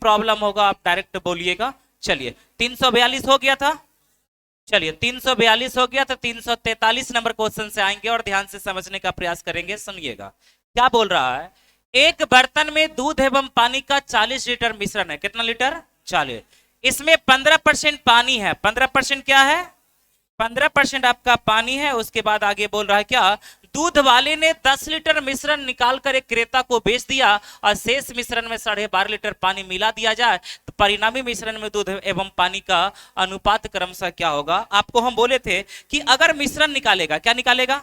Problem होगा आप direct बोलिएगा। चलिए 342 हो गया था। चलिए 342 हो गया तो 343 नंबर क्वेश्चन से आएंगे और ध्यान से समझने का प्रयास करेंगे। सुनिएगा क्या बोल रहा है। एक बर्तन में दूध एवं पानी का 40 लीटर मिश्रण है। कितना लीटर? 40। इसमें 15% पानी है। 15% क्या है? 15% आपका पानी है। उसके बाद आगे बोल रहा है क्या, दूध वाले ने 10 लीटर मिश्रण निकालकर एक क्रेता को बेच दिया और शेष मिश्रण में 12.5 लीटर पानी मिला दिया जाए तो परिणामी मिश्रण में दूध एवं पानी का अनुपात क्रमशः क्या होगा। आपको हम बोले थे कि अगर मिश्रण निकालेगा, क्या निकालेगा,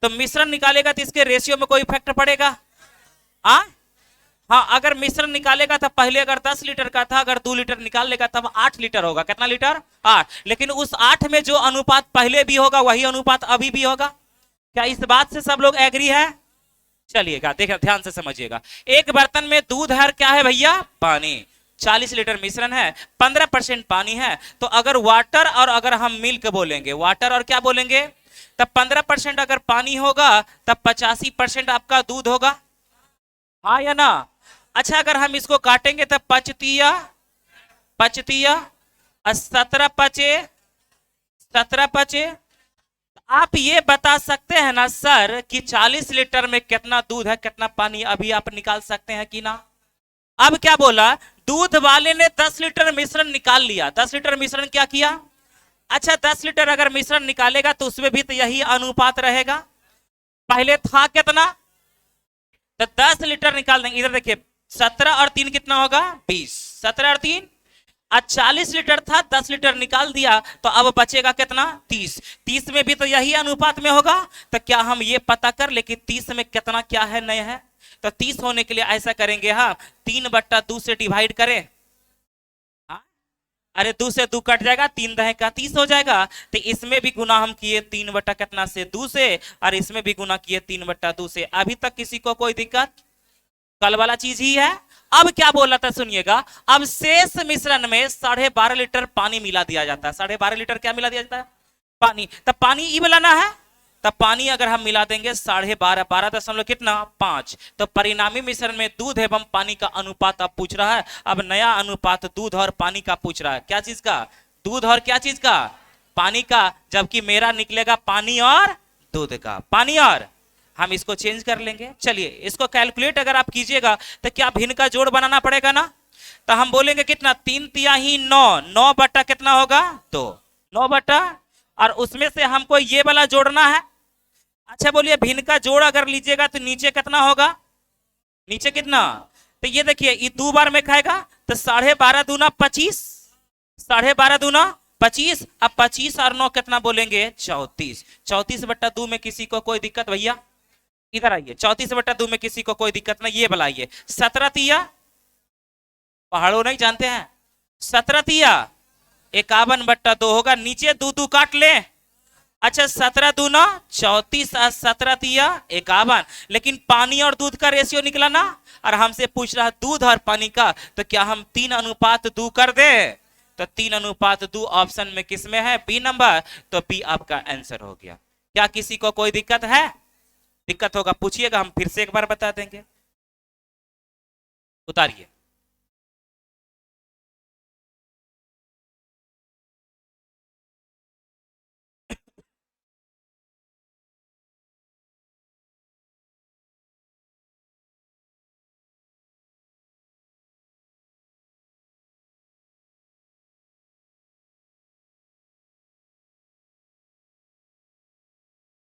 तो मिश्रण निकालेगा तो इसके रेशियो में कोई इफेक्ट पड़ेगा। हाँ, अगर मिश्रण निकालेगा तो पहले अगर 10 लीटर का था, अगर 2 लीटर निकाल लेगा तब 8 लीटर होगा। कितना लीटर? 8। लेकिन उस 8 में जो अनुपात पहले भी होगा वही अनुपात अभी भी होगा। क्या इस बात से सब लोग एग्री है? चलिएगा देखिए ध्यान से समझिएगा। एक बर्तन में दूध है, क्या है भैया? पानी। 40 लीटर मिश्रण है, 15% पानी है। तो अगर वाटर और अगर हम मिल्क बोलेंगे, वाटर और क्या बोलेंगे, तब 15% अगर पानी होगा तब 85% आपका दूध होगा। हाँ या ना? अच्छा, अगर हम इसको काटेंगे तब पचतिया 17 पचे 17 पचे। आप ये बता सकते हैं ना सर कि 40 लीटर में कितना दूध है कितना पानी, अभी आप निकाल सकते हैं कि ना? अब क्या बोला, दूध वाले ने 10 लीटर मिश्रण निकाल लिया। 10 लीटर मिश्रण क्या किया? अच्छा, 10 लीटर अगर मिश्रण निकालेगा तो उसमें भी तो यही अनुपात रहेगा। पहले था कितना, तो 10 लीटर निकाल देंगे। इधर देखिए 17 और 3 कितना होगा? 20। 17 और 3 आज 40 लीटर था, 10 लीटर निकाल दिया तो अब बचेगा कितना? 30। 30 में भी तो यही अनुपात में होगा। तो क्या हम ये पता कर ले कि 30 में कितना क्या है, नहीं है? तो 30 होने के लिए ऐसा करेंगे, हाँ 3/2 से डिवाइड करें। हाँ? अरे 2 से 2 कट जाएगा, 3 दहे का 30 हो जाएगा। तो इसमें भी गुना हम किए 3 कितना से 2 से, और इसमें भी गुना किए 3/2 से। अभी तक किसी को कोई दिक्कत? कल वाला चीज ही है। अब क्या बोला था सुनिएगा, अब शेष मिश्रण में 12.5 लीटर पानी मिला दिया जाता है। 12.5 लीटर क्या मिला दिया जाता है? पानी। तब पानी ई बनाना है, तब पानी अगर हम मिला देंगे 12.5, 12 दशमलव कितना? 5। तो परिणामी मिश्रण में दूध एवं पानी का अनुपात अब पूछ रहा है। अब नया अनुपात दूध और पानी का पूछ रहा है। क्या चीज का? दूध और क्या चीज का? पानी का। जबकि मेरा निकलेगा पानी और दूध का। पानी और, हम इसको चेंज कर लेंगे। चलिए इसको कैलकुलेट अगर आप कीजिएगा तो क्या भिन्न का जोड़ बनाना पड़ेगा ना। तो हम बोलेंगे कितना, 3 तिहाई 9, 9 बटा कितना होगा? 2। 9 बटा, और उसमें से हमको ये वाला जोड़ना है। अच्छा बोलिए भिन्न का जोड़ अगर लीजिएगा तो नीचे कितना होगा? नीचे कितना? तो ये देखिए ये 2 बार में खाएगा तो 12.5 दूना 25, 12.5 दूना 25। अब 25 और 9 कितना बोलेंगे? 34। 34/2 में किसी को कोई दिक्कत भैया? इधर आइए, 34/2 में किसी को कोई दिक्कत नहीं। ये बनाइए 17 तिया, पहाड़ों नहीं जानते हैं, 17 तिया 51/2 होगा। नीचे 2 2 काट ले। अच्छा 17 दूना 34 और 17 तिया 51। लेकिन पानी और दूध का रेशियो निकला ना, और हमसे पूछ रहा है दूध और पानी का, तो क्या हम 3:2 कर दे? तो 3:2 ऑप्शन में किस में है? B number. तो बी आपका आंसर हो गया। क्या किसी को कोई दिक्कत है? दिक्कत होगा पूछिएगा, हम फिर से एक बार बता देंगे। उतारिए।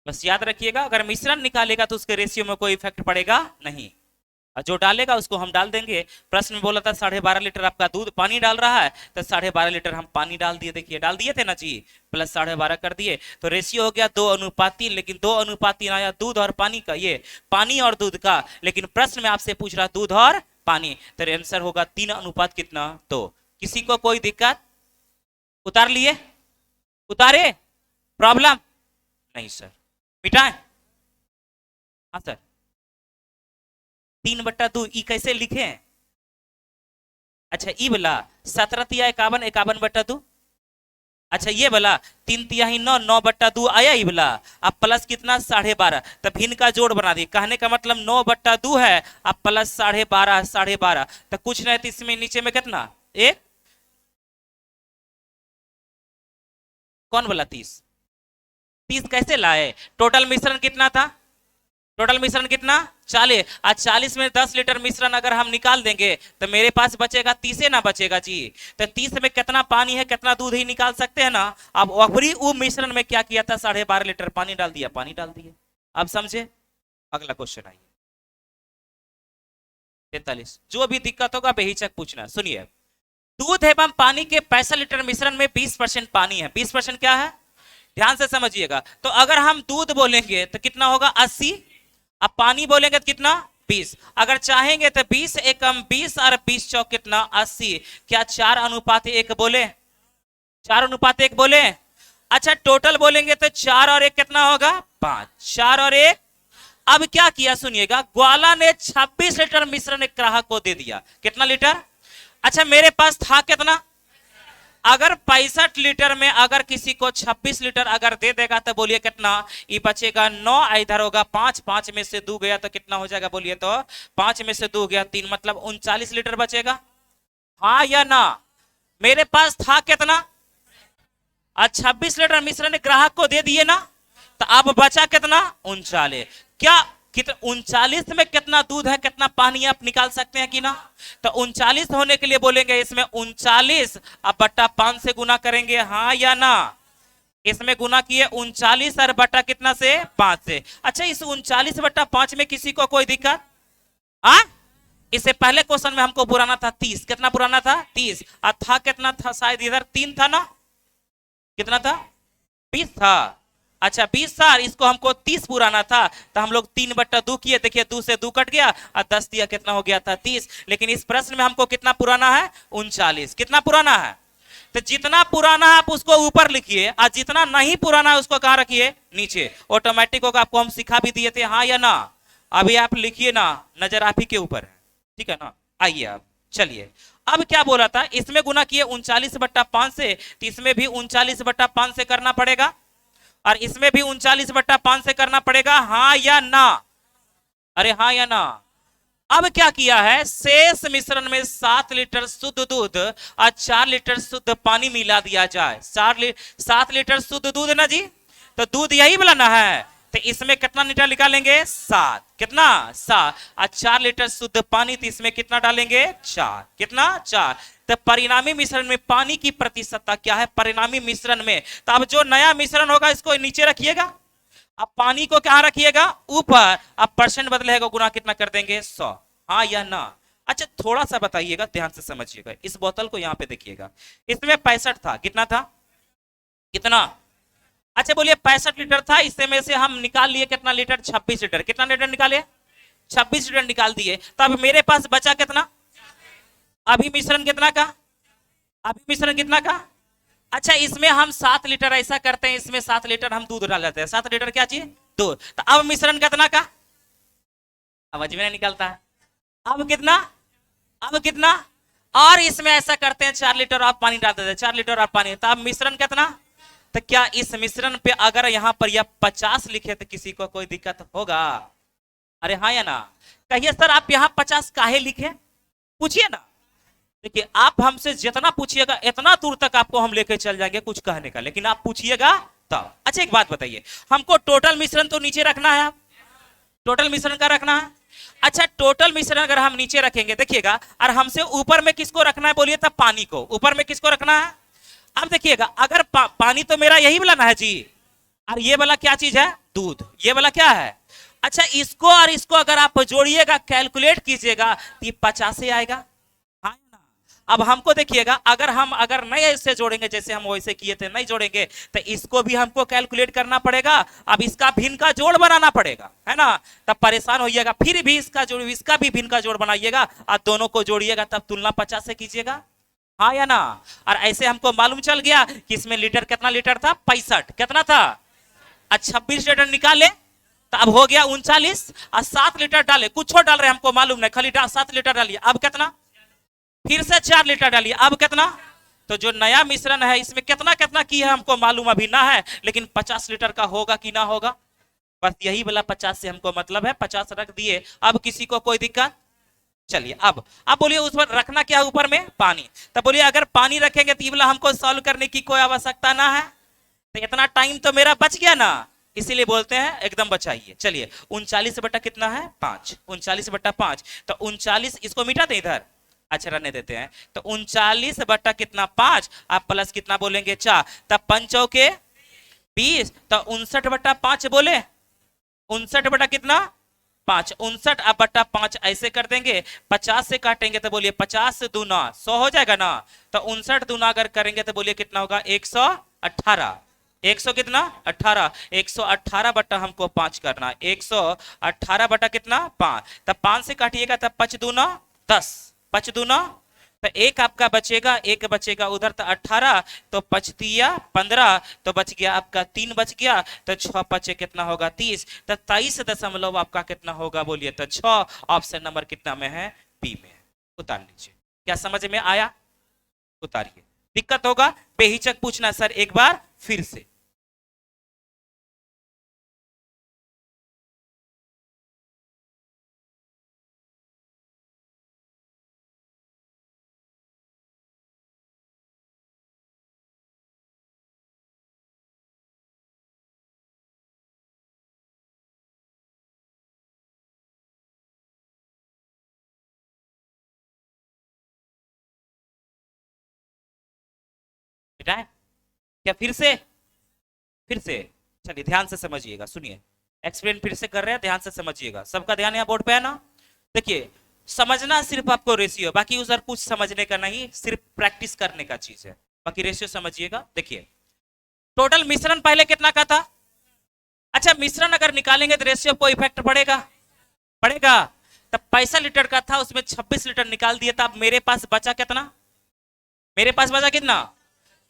बस याद रखिएगा अगर मिश्रण निकालेगा तो उसके रेशियो में कोई इफेक्ट पड़ेगा नहीं, और जो डालेगा उसको हम डाल देंगे। प्रश्न में बोला था 12.5 लीटर आपका दूध पानी डाल रहा है, तो 12.5 लीटर हम पानी डाल दिए। देखिए डाल दिए थे ना जी, प्लस 12.5 कर दिए तो रेशियो हो गया 2:3। लेकिन 2:3 आया दूध और पानी का, ये पानी और दूध का। लेकिन प्रश्न में आपसे पूछ रहा दूध और पानी, तो आंसर होगा 3 कितना? 2। किसी को कोई दिक्कत? उतार लिए? उतारे? प्रॉब्लम नहीं सर, मिटाएं? हाँ सर। 3/2 ई कैसे लिखे? अच्छा ई वाला 17 तिया 51, 51/2 अच्छा ये वाला 3 तिहाई 9, 9/2 आया ही वाला। अब प्लस कितना 12.5, तो भिन्न का जोड़ बना दिए। कहने का मतलब 9/2 है, अब प्लस 12.5, 12.5, तो कुछ नहीं, तो इसमें नीचे में कितना एक, कौन बोला 30? 30 कैसे लाए? टोटल मिश्रण कितना था? टोटल मिश्रण कितना 40। आज 40 में 10 लीटर मिश्रण अगर हम निकाल देंगे तो मेरे पास बचेगा 30 ना बचेगा जी। तो 30 में कितना पानी है कितना दूध ही निकाल सकते हैं ना। अब वही वो मिश्रण में क्या किया था, 12.5 लीटर पानी डाल दिया, पानी डाल दिया। अब समझे? अगला क्वेश्चन आइए 43। जो भी दिक्कत होगा बेहिचक पूछना। सुनिए, दूध एवं पानी के 65 लीटर मिश्रण में 20% पानी है। 20% क्या है, ध्यान से समझिएगा। तो अगर हम दूध बोलेंगे तो कितना होगा 80, अब पानी बोलेंगे तो कितना 20। अगर चाहेंगे तो 20 एकम 20 और 20 चौक कितना 80। क्या 4:1 बोले? 4:1 बोले। अच्छा टोटल बोलेंगे तो 4 और 1 कितना होगा 5, 4 और 1। अब क्या किया सुनिएगा, ग्वाला ने 26 लीटर मिश्रण एक ग्राहक को दे दिया। कितना लीटर? अच्छा मेरे पास था कितना, अगर 65 लीटर में अगर किसी को 26 लीटर अगर दे देगा तो बोलिए कितना, ये बचेगा 9, इधर होगा 5, 5 में से 2 गया तो कितना हो जाएगा बोलिए, तो 5 में से 2 गया 3, मतलब 39 लीटर बचेगा। हाँ या ना? मेरे पास था कितना, 26 लीटर मिश्रण ग्राहक को दे दिए ना, तो अब बचा कितना 39। क्या कितना 39 में कितना दूध है कितना पानी आप निकाल सकते हैं कि ना। तो 39 होने के लिए बोलेंगे इसमें 39 अब बट्टा 5 से गुना करेंगे, हाँ या ना। इसमें गुना किए 39 और बट्टा कितना से 5 से। अच्छा इस 39/5 में किसी को कोई दिक्कत? हाँ, इससे पहले क्वेश्चन में हमको पुराना था 30। कितना पुराना था 30, और था कितना था, शायद इधर 3 था ना, कितना था 20 था। अच्छा 20 था, इसको हमको 30 पुराना था, तो हम लोग 3/2 किए। देखिए 2 से 2 कट गया और 10 दिया, कितना हो गया था 30। लेकिन इस प्रश्न में हमको कितना पुराना है 39। कितना पुराना है? तो जितना पुराना है आप उसको ऊपर लिखिए, और जितना नहीं पुराना है उसको कहाँ रखिए, नीचे। ऑटोमेटिक होगा, आपको हम सिखा भी दिए थे, हाँ या ना। अभी आप लिखिए ना, नजर आप ही के ऊपर है, ठीक है ना। आइए आप चलिए, अब क्या बोला था, इसमें गुना किए 39/5 से, तो इसमें भी 39/5 से करना पड़ेगा, और इसमें भी 39/5 से करना पड़ेगा, हाँ या ना। अरे हाँ या ना। अब क्या किया है, शेष मिश्रण में 7 लीटर शुद्ध दूध और 4 लीटर शुद्ध पानी मिला दिया जाए। 7 लीटर शुद्ध दूध ना जी, तो दूध यही बनाना है, तो इसमें कितना लीटर निकालेंगे 7, कितना 7, और 4 लीटर शुद्ध पानी, तो इसमें कितना डालेंगे 4, कितना 4। तो परिणामी मिश्रण में पानी की प्रतिशतता क्या है, परिणामी मिश्रण में। तो अब जो नया मिश्रण होगा इसको नीचे रखिएगा, अब पानी को क्या रखिएगा ऊपर, अब परसेंट बदलेगा, गुना कितना कर देंगे 100, हाँ या ना। अच्छा थोड़ा सा बताइएगा, ध्यान से समझिएगा, इस बोतल को यहाँ पे देखिएगा, इसमें 65 था, कितना था, कितना। अच्छा बोलिए 65 लीटर था, इससे में से हम निकाल लिए कितना लीटर 26 लीटर। कितना लीटर निकाले 26 लीटर निकाल दिए, तो अब मेरे पास बचा कितना, अभी मिश्रण कितना का, अभी मिश्रण कितना का। अच्छा इसमें हम 7 लीटर ऐसा करते हैं, इसमें 7 लीटर हम दूध डाल देते हैं। 7 लीटर क्या चीज, दूध। तो अब मिश्रण कितना का, समझ में नहीं निकलता है। अब कितना, अब कितना, और इसमें ऐसा करते हैं 4 लीटर आप पानी डाल देते हैं, 4 लीटर आप पानी, तो अब मिश्रण कितना। तो क्या इस मिश्रण पे अगर यहाँ पर यह 50 लिखे तो किसी को कोई दिक्कत होगा? अरे हाँ या ना। कहिए सर आप यहाँ 50 काहे लिखे, पूछिए ना। देखिए आप हमसे जितना पूछिएगा इतना दूर तक आपको हम लेके चल जाएंगे कुछ कहने का, लेकिन आप पूछिएगा तब। अच्छा एक बात बताइए, हमको टोटल मिश्रण तो नीचे रखना है, आप टोटल मिश्रण का रखना है। अच्छा टोटल मिश्रण अगर हम नीचे रखेंगे देखिएगा, और हमसे ऊपर में किसको रखना है बोलिए, तब पानी को ऊपर में किसको रखना है। अब देखिएगा अगर पानी तो मेरा यही वाला ना है जी, और ये वाला क्या चीज है दूध, ये वाला क्या है। अच्छा इसको और इसको अगर आप जोड़िएगा कैलकुलेट कीजिएगा तो ये 50 से आएगा, हाँ ना। अब हमको देखिएगा अगर नहीं ऐसे जोड़ेंगे जैसे हम वैसे किए थे, नहीं जोड़ेंगे तो इसको भी हमको कैलकुलेट करना पड़ेगा। अब इसका भिन्न का जोड़ बनाना पड़ेगा, है ना, तब परेशान होइएगा। फिर भी इसका जोड़, इसका भी भिन्न का जोड़ बनाइएगा और दोनों को जोड़िएगा, तब तुलना 50 से कीजिएगा, हाँ या ना। और ऐसे हमको मालूम चल गया कि इसमें लीटर कितना लीटर था 65, कितना था 26 लीटर निकाले, तो अब हो गया 39, और 7 लीटर डाले, कुछ और डाल रहे हमको मालूम नहीं, खाली 7 लीटर डालिए। अब कितना, फिर से 4 लीटर डालिए, अब कितना, तो जो नया मिश्रण है इसमें कितना कितना की है हमको मालूम अभी ना है, लेकिन 50 लीटर का होगा कि ना होगा, बस यही वाला 50 से हमको मतलब है, 50 रख दिए। अब किसी को कोई दिक्कत? चलिए अब बोलिए उस पर रखना क्या है, ऊपर में पानी। तब बोलिए अगर पानी रखेंगे तो ये वाला हमको सॉल्व करने की कोई आवश्यकता ना है, तो इतना टाइम तो मेरा बच गया ना, इसीलिए बोलते हैं एकदम बचाइए। चलिए 39 बटा कितना है 5, 39 बटा 5, तो 39 इसको मिटा दे इधर, अच्छा रहने देते हैं। तो 39 बटा कितना 5, आप प्लस कितना बोलेंगे 4, तब 5 चौके 20, तो 59 बटा 5 बोले, 59 बटा कितना 5, 59 अब बटा 5 ऐसे कर देंगे, 50 से काटेंगे तो बोलिए 50 से दूना 100 हो जाएगा ना, तो 59 दूना अगर करेंगे तो बोलिए कितना होगा 118, 100 कितना 18, 118 बटा हमको 5 करना, 118 बटा कितना 5, तब 5 से काटिएगा तब 5 दूना 10, 5 दूना तो एक आपका बचेगा, एक बचेगा उधर, तो 18 तो 5 तिया 15, तो बच गया आपका 3 बच गया, तो 6 पचे कितना होगा 30, तो 23 आपका कितना होगा बोलिए, तो 6 ऑप्शन नंबर कितना में है, बी में। उतार लीजिए, क्या समझ में आया? उतारिए, दिक्कत होगा बेहिचक पूछना सर एक बार फिर से। मिटाए क्या फिर से चलिए ध्यान से समझिएगा, सुनिए एक्सप्लेन फिर से कर रहे हैं, ध्यान से समझिएगा, सबका ध्यान यहाँ बोर्ड पे है ना। देखिए समझना सिर्फ आपको रेशियो, बाकी उधर कुछ समझने का नहीं, सिर्फ प्रैक्टिस करने का चीज है, बाकी रेशियो समझिएगा। देखिए टोटल मिश्रण पहले कितना का था, अच्छा मिश्रण अगर निकालेंगे तो रेशियो को इफेक्ट पड़ेगा, पड़ेगा। तब 65 लीटर का था, उसमें 26 लीटर निकाल दिया था, अब मेरे पास बचा कितना, मेरे पास बचा कितना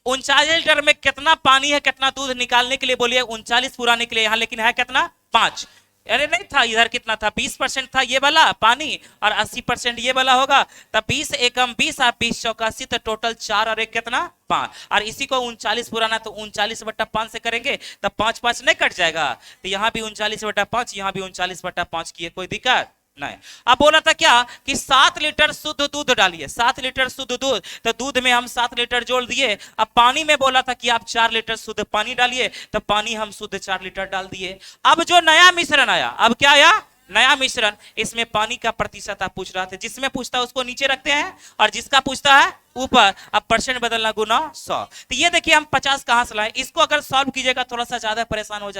39 लीटर में कितना पानी है, कितना दूध निकालने के लिए बोलिए 39 पूरा निकले यहाँ, लेकिन है कितना 5, अरे नहीं था इधर कितना था 20% था ये वाला पानी, और 80% ये वाला होगा, तब 20 एकम 20 और 20 चौका 80, तो टोटल 4 और एक कितना 5, और इसी को 39 पुराना, तो 39 बटा 5 से करेंगे तब 5 5 नहीं कट जाएगा, तो यहाँ भी 39 बटा 5, यहाँ भी 39 बटा 5 की है, कोई दिक्कत नहीं। अब बोला था क्या कि 7 लीटर शुद्ध दूध डालिए, 7 लीटर शुद्ध दूध, तो दूध में हम 7 लीटर जोड़ दिए। अब पानी में बोला था कि आप 4 लीटर शुद्ध पानी डालिए, तो पानी हम शुद्ध 4 लीटर डाल दिए। अब जो नया मिश्रण आया, अब क्या आया नया मिश्रण, इसमें पानी का प्रतिशत आप पूछ रहा थे, जिसमें पूछता है उसको नीचे रखते हैं और जिसका पूछता है ऊपर। अब परसेंट बदलना गुना 100, तो ये देखिए हम 50 कहां से लाए, इसको अगर सॉल्व कीजिएगा थोड़ा सा ज्यादा परेशान हो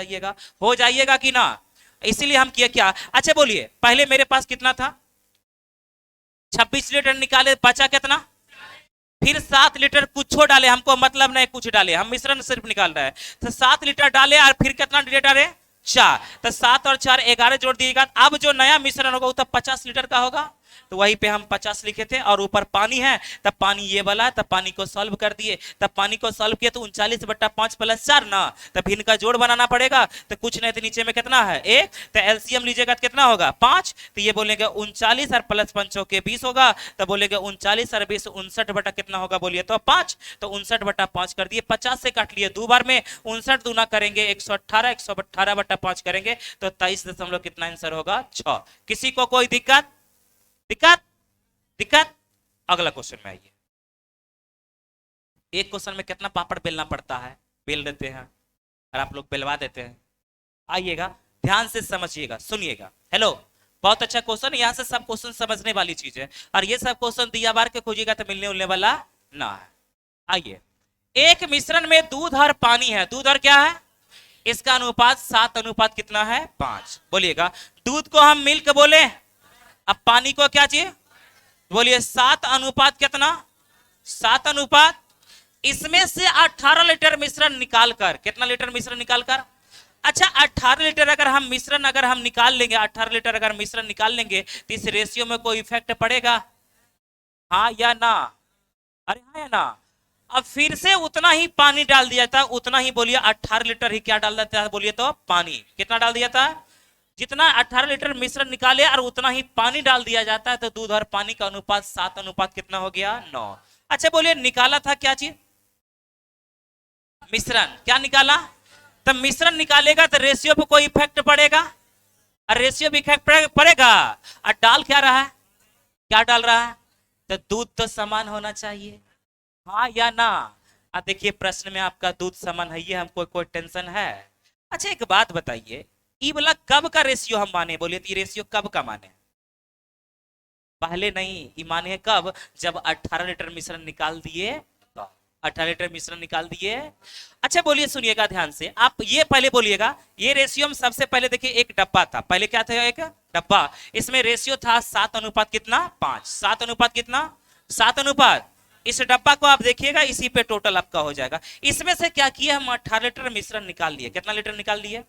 जाइएगा कि ना, इसीलिए हम किया क्या। अच्छा बोलिए पहले मेरे पास कितना था 26 लीटर निकाले, बचा कितना, फिर 7 लीटर कुछ डाले, हमको मतलब नहीं कुछ डाले, हम मिश्रण सिर्फ निकाल रहे हैं, तो 7 लीटर डाले और फिर कितना लीटर डाले 4, तो 7 और 4 11 जोड़ दिएगा। अब जो नया मिश्रण होगा वो तो 50 लीटर का होगा, तो वहीं पे हम 50 लिखे थे, और ऊपर पानी है, तब पानी ये वाला है, तब पानी को सॉल्व कर दिए, तब पानी को सॉल्व किया तो 39 बटा 5 प्लस 4 ना, तब इनका जोड़ बनाना पड़ेगा, तो कुछ नहीं तो नीचे में कितना है 1, तो एलसीएम लीजिएगा तो कितना होगा 5, तो ये बोलेंगे 39 और प्लस 5 के 20 होगा, तो बोलेंगे 39 और 20 59 बटा कितना होगा बोलिए तो 5, तो 59 बटा 5 कर दिए, 50 से काट लिए 2 बार में, 59 दूना करेंगे 118, 118 बटा 5 करेंगे तो 23 कितना आंसर होगा 6। किसी को कोई दिक्कत दिक्कत दिक्कत? अगला क्वेश्चन में आइए। एक क्वेश्चन में कितना पापड़ बेलना पड़ता है, बेल देते हैं और आप लोग बेलवा देते हैं। आइएगा ध्यान से समझिएगा, सुनिएगा। हेलो, बहुत अच्छा क्वेश्चन, यहाँ से सब क्वेश्चन समझने वाली चीज है, और ये सब क्वेश्चन दिया बार के खोजिएगा तो मिलने उलने वाला ना है। आइए, एक मिश्रण में दूध और पानी है, दूध और क्या है, इसका अनुपात 7 अनुपात कितना है 5। बोलिएगा दूध को हम मिल्क बोले, अब पानी को क्या चाहिए बोलिए 7 अनुपात कितना 7 अनुपात, इसमें से 18 लीटर मिश्रण निकालकर, कितना लीटर मिश्रण निकालकर, अच्छा 18 लीटर अगर हम मिश्रण अगर हम निकाल लेंगे, 18 लीटर अगर मिश्रण निकाल लेंगे तो इस रेशियो में कोई इफेक्ट पड़ेगा, हाँ या ना, अरे हाँ या ना। अब फिर से उतना ही पानी डाल दिया था, उतना ही बोलिए 18 लीटर ही क्या डाल देता है बोलिए तो पानी, कितना डाल दिया था, जितना 18 लीटर मिश्रण निकाले और उतना ही पानी डाल दिया जाता है, तो दूध और पानी का अनुपात 7 अनुपात कितना हो गया 9। अच्छा बोलिए निकाला था क्या चीज? मिश्रण। क्या निकाला? तो मिश्रण निकालेगा तो रेशियो पे कोई इफेक्ट पड़ेगा? और रेशियो भी इफेक्ट पड़ेगा। और डाल क्या रहा है? क्या डाल रहा है? तो दूध तो समान होना चाहिए, हाँ या ना? देखिए प्रश्न में आपका दूध समान है, ये हमको कोई टेंशन है? अच्छा एक बात बताइए, ई वाला कब का रेशियो हम माने? बोलिए तो ये रेशियो कब का माने? पहले नहीं, ये माने कब? जब 18 लीटर मिश्रण निकाल दिए तो। 18 लीटर मिश्रण निकाल दिए। अच्छा बोलिए, सुनिएगा ध्यान से, आप ये पहले बोलिएगा, ये रेशियो में सबसे पहले देखिए एक डब्बा था, पहले क्या था? एक डब्बा, इसमें रेशियो था 7 अनुपात कितना? 5। 7 अनुपात कितना? 7 अनुपात। इस डब्बा को आप देखिएगा, इसी पे टोटल आपका हो जाएगा। इसमें से क्या किया हम? 18 लीटर मिश्रण निकाल लिए। कितना लीटर निकाल लिए?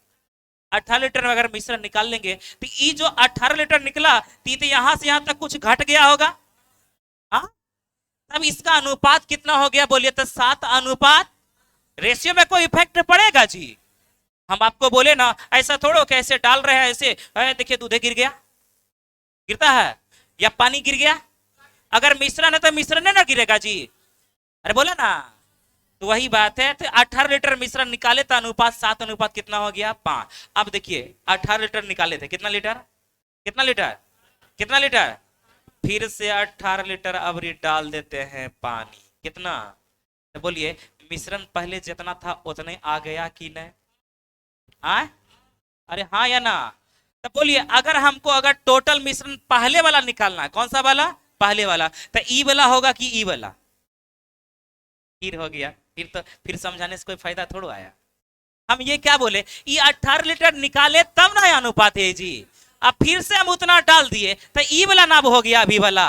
18 लीटर में अगर मिश्रण निकाल लेंगे तो ये जो 18 लीटर निकला, तो यहां से यहां तक कुछ घट गया होगा, हाँ? तब इसका अनुपात कितना हो गया? बोलिए तो 7 अनुपात। रेशियो में कोई इफेक्ट पड़ेगा जी? हम आपको बोले ना, ऐसा थोड़ो कैसे डाल रहे हैं ऐसे, देखिए दूध गिर गया, गिरता है? या पानी गिर गया? अगर मिश्रण है तो मिश्रण है ना गिरेगा जी? अरे बोला ना, तो वही बात है। तो 18 लीटर मिश्रण निकाले तो अनुपात 7 अनुपात कितना हो गया? 5। अब देखिए 18 लीटर निकाले थे, कितना लीटर? कितना लीटर? कितना लीटर? फिर से 18 लीटर अब डाल देते हैं पानी। कितना? तो बोलिए मिश्रण पहले जितना था उतने आ गया कि नहीं? हाँ? अरे हाँ या ना? तो बोलिए अगर हमको अगर टोटल मिश्रण पहले वाला निकालना है, कौन सा वाला? पहले वाला, तो ई वाला होगा कि ई वाला? फिर हो गया, फिर समझाने से कोई फायदा थोड़ा आया। हम ये क्या बोले, ये 18 लीटर निकाले तब ना अनुपात है जी। अब फिर से हम उतना डाल दिए तो ई वाला नाम हो गया अभी वाला,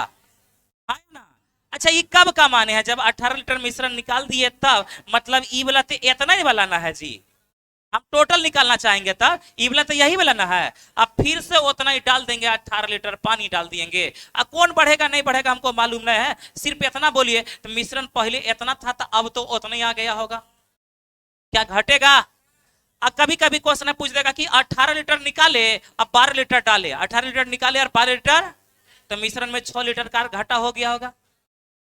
है ना? अच्छा ये कब का माने है? जब 18 लीटर मिश्रण निकाल दिए तब, मतलब ई वाला तो इतना ही वाला ना है जी। हम टोटल निकालना चाहेंगे तब ई वाला तो यही वाला ना है। अब फिर से उतना ही डाल देंगे, 18 लीटर पानी डाल देंगे। अब कौन बढ़ेगा नहीं बढ़ेगा हमको मालूम नहीं है, सिर्फ इतना बोलिए तो मिश्रण पहले इतना था तो अब तो उतना ही आ गया होगा, क्या घटेगा? अब कभी कभी क्वेश्चन पूछ देगा कि 18 लीटर निकाले अब 12 लीटर डाले, 18 लीटर निकाले और 12 लीटर, तो मिश्रण में 6 लीटर का घाटा हो गया होगा,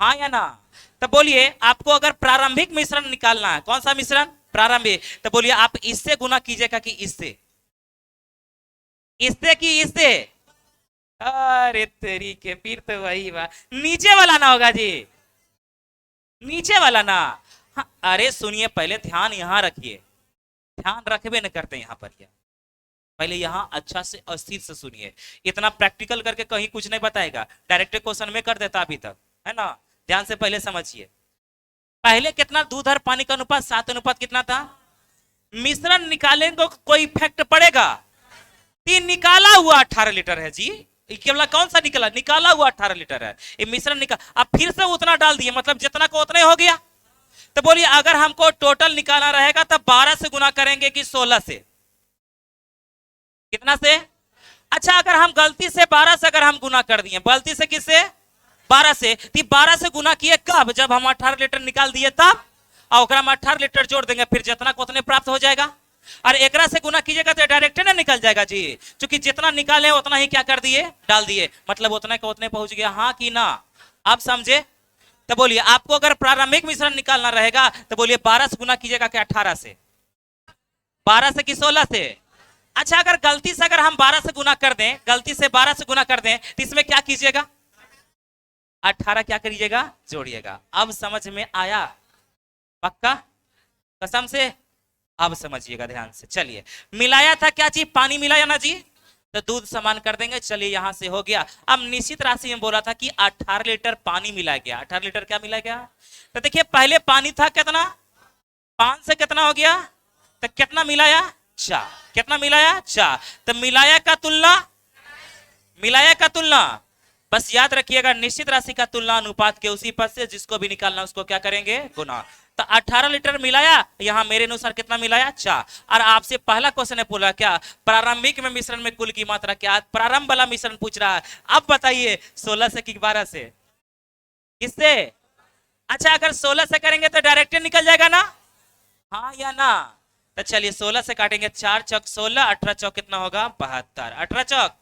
हाँ या ना? तो बोलिए आपको अगर प्रारंभिक मिश्रण निकालना है, कौन सा मिश्रण? प्रारंभिक। तो बोलिए आप इससे गुना कीजिएगा कि इससे? इससे कि इससे? अरे तेरी के, फिर तो वही बात, नीचे वाला ना होगा जी, नीचे वाला ना। हाँ, अरे सुनिए पहले ध्यान यहाँ रखिए, ध्यान रखबे न करते यहाँ पर। यह पहले यहाँ अच्छा से अस्थिर से सुनिए, इतना प्रैक्टिकल करके कहीं कुछ नहीं बताएगा, डायरेक्ट क्वेश्चन में कर देता अभी तक, है ना? ध्यान से पहले समझिए, पहले कितना दूध और पानी का अनुपात? 7 अनुपात कितना था? मिश्रण निकालेंगे तो कोई इफेक्ट पड़ेगा? तीन निकाला हुआ 18 लीटर है जी, केवल कौन सा निकला? निकाला हुआ 18 लीटर है, ये मिश्रण निकाल, अब फिर से उतना डाल दिए, मतलब जितना को उतना हो गया। तो बोलिए अगर हमको टोटल निकालना रहेगा तो 12 से गुना करेंगे कि 16 से? कितना से? अच्छा अगर हम गलती से 12 से अगर हम गुना कर दिए, गलती से किससे? 12 से, तो 12 से गुना किए कब? जब हम 18 लीटर निकाल दिए तब, और 18 लीटर जोड़ देंगे, फिर जितना को उतने प्राप्त हो जाएगा। और एकरा से गुना कीजिएगा तो डायरेक्ट ना निकल जाएगा जी, क्योंकि जितना निकाले उतना ही क्या कर दिए? डाल दिए, मतलब उतने को उतने पहुंच गया, हाँ कि ना? आप समझे? तो बोलिए आपको अगर प्रारंभिक मिश्रण निकालना रहेगा तो बोलिए 12 से गुना कीजिएगा कि 18 से? 12 से कि 16 से? अच्छा अगर गलती से अगर हम 12 से गुना कर दें, गलती से 12 से गुना कर दें, तो इसमें क्या कीजिएगा? 18 क्या करिएगा? जोड़िएगा। अब समझ में आया? पक्का? कसम से? अब समझिएगा ध्यान से। चलिए मिलाया था क्या चीज? पानी मिलाया ना जी, तो दूध समान कर देंगे। चलिए यहां से हो गया। अब निश्चित राशि में बोला था कि 18 लीटर पानी मिलाया गया, 18 लीटर क्या मिलाया गया? तो देखिए पहले पानी था कितना? 5 से कितना हो गया? तो कितना मिलाया? 4। कितना मिलाया? 4। तो मिलाया का तुलना, मिलाया का तुलना, बस याद रखिएगा निश्चित राशि का तुलना अनुपात के उसी पद से, जिसको भी निकालना उसको क्या करेंगे? गुना। तो 18 लीटर मिलाया, यहाँ मेरे अनुसार कितना मिलाया? 4। और आपसे पहला क्वेश्चन है बोला क्या? प्रारंभिक में मिश्रण में कुल की मात्रा क्या? प्रारंभ वाला मिश्रण पूछ रहा है। अब बताइए 16 से कि 12 से? किससे? अच्छा अगर 16 से करेंगे तो डायरेक्ट निकल जाएगा ना, हाँ या ना? तो चलिए 16 से काटेंगे, 4 चौक 16, 18 चौक कितना होगा? 72। 18 चौक।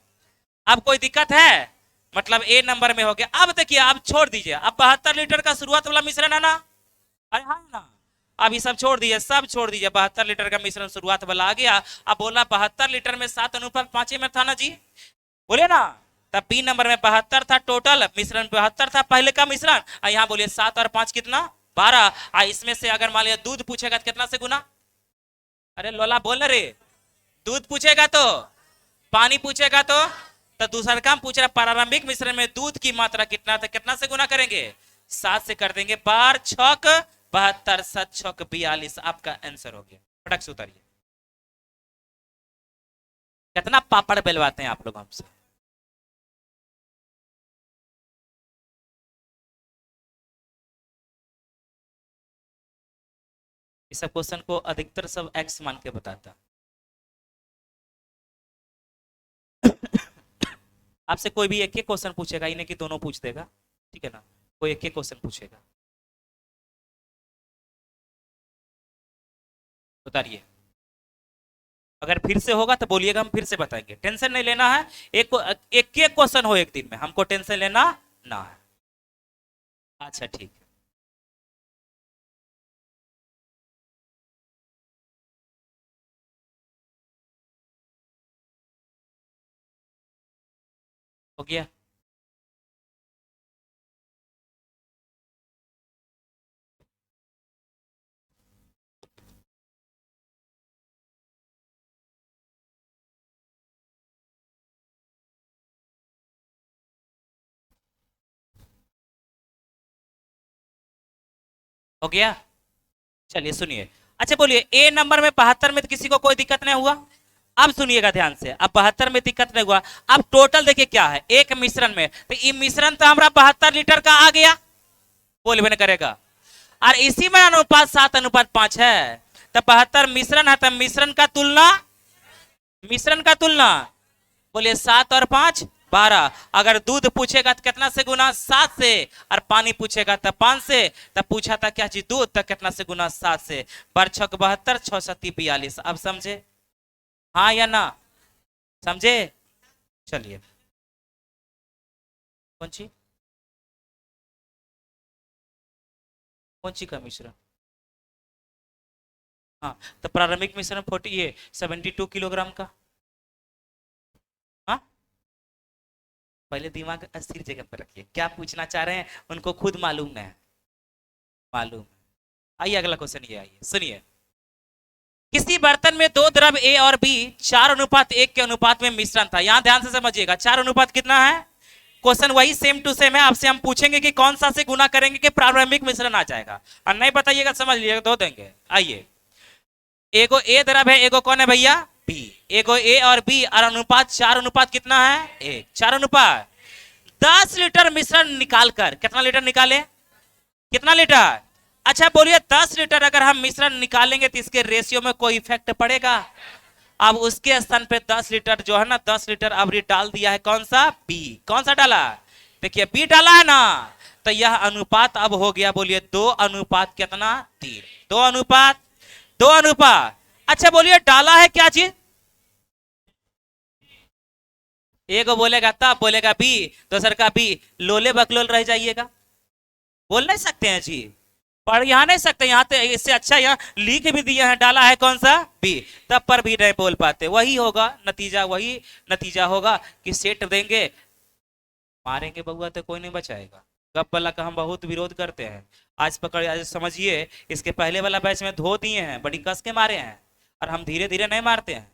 अब कोई दिक्कत है? मतलब ए नंबर में हो गया। अब देखिए, अब छोड़ दीजिए, अब 72 लीटर का शुरुआत वाला मिश्रण है ना, अरे हाँ ना, अब ये सब छोड़ दीजिए, सब छोड़ दीजिए, 72 लीटर का मिश्रण शुरुआत वाला आ गया। अब बोला 72 लीटर में 7:5 में था ना जी, बोले ना, तब बी नंबर में 72 था, टोटल मिश्रण 72 था पहले का मिश्रण, और यहाँ बोलिए 7 और 5 कितना, 12। इसमें से अगर मान लिया दूध पूछेगा तो कितना से गुना, अरे लोला बोल रे, दूध पूछेगा तो, पानी पूछेगा तो दूसरा काम पूछ रहा, प्रारंभिक मिश्रण में दूध की मात्रा कितना था, कितना से गुना करेंगे, 7 से कर देंगे, 12 छक 72, 7 छक 42, आपका आंसर हो गया। फटक से उतारिए। कितना पापड़ बेलवाते हैं आप लोग हमसे। इस सब क्वेश्चन को अधिकतर सब एक्स मान के बताता। आपसे कोई भी एक एक क्वेश्चन पूछेगा, इन्हें कि दोनों पूछ देगा, ठीक है ना, कोई एक एक क्वेश्चन पूछेगा। उतारिए। अगर फिर से होगा तो बोलिएगा, हम फिर से बताएंगे, टेंशन नहीं लेना है। एक एक क्वेश्चन हो एक दिन में, हमको टेंशन लेना ना है। अच्छा ठीक है। हो गया। हो गया। चलिए सुनिए। अच्छा बोलिए, ए नंबर में 72 में तो किसी को कोई दिक्कत नहीं हुआ। अब सुनिएगा ध्यान से, अब 72 में दिक्कत नहीं हुआ। अब टोटल देखिए क्या है एक मिश्रण में, तो ये मिश्रण तो हमारा 72 लीटर का आ गया, बोल भी नहीं करेगा, और इसी में अनुपात 7:5 है। तो 72 मिश्रण है, तो मिश्रण का तुलना, मिश्रण का तुलना, बोलिए 7 और 5 12। अगर दूध पूछेगा तो कितना से गुना, 7 से, और पानी पूछेगा तो 5 से। तब पूछा था क्या चीज, दूध, तो कितना से गुना, 7 से। 12 छक 72, 6 सत्ती 42। अब समझे, हाँ या ना, समझे। चलिए, कौन सी, कौन सी का मिश्रण, हाँ, तो प्रारंभिक मिश्रण 40 ये 72 किलोग्राम का। हाँ, पहले दिमाग स्थिर जगह पर रखिए, क्या पूछना चाह रहे हैं उनको खुद मालूम नहीं है, मालूम। आइए अगला क्वेश्चन ये, आइए सुनिए। किसी बर्तन में दो द्रव ए और बी 4:1 के अनुपात में मिश्रण था। यहां ध्यान से समझिएगा, 4 अनुपात कितना है, क्वेश्चन वही सेम टू सेम है। आपसे हम पूछेंगे कि कौन सा से गुना करेंगे कि प्रारंभिक मिश्रण आ जाएगा, और नहीं बताइएगा समझ लीजिएगा, दो देंगे। आइए, एगो ए द्रव है, एगो कौन है भैया, बी। एगो ए और बी, और अनुपात 4 अनुपात कितना है, 1, 4 अनुपात। 10 लीटर मिश्रण निकालकर, कितना लीटर निकाले, कितना लीटर, अच्छा बोलिए 10 लीटर अगर हम मिश्रण निकालेंगे तो इसके रेशियो में कोई इफेक्ट पड़ेगा। अब उसके स्थान पे 10 लीटर जो है ना, 10 लीटर अब डाल दिया है, कौन सा, बी। कौन सा डाला, देखिए बी डाला है ना, तो यह अनुपात अब हो गया, बोलिए 2 अनुपात कितना, 3। 2 अनुपात, 2 अनुपात। अच्छा बोलिए डाला है क्या चीज, एक बोलेगा तब बोलेगा बी, दूसर का बी, लोले बकलोल रह जाइएगा, बोल नहीं सकते हैं जी, पढ़ यहाँ नहीं सकते, यहाँ तो इससे अच्छा यहाँ लिख भी दिया है, डाला है कौन सा, बी, तब पर भी नहीं बोल पाते। वही होगा नतीजा, वही नतीजा होगा कि सेट देंगे, मारेंगे बउआ तो कोई नहीं बचाएगा। गप वाला का हम बहुत विरोध करते हैं, आज पकड़, आज समझिए, इसके पहले वाला बैच में धो दिए हैं, बड़ी कस के मारे हैं, और हम धीरे धीरे नहीं मारते हैं,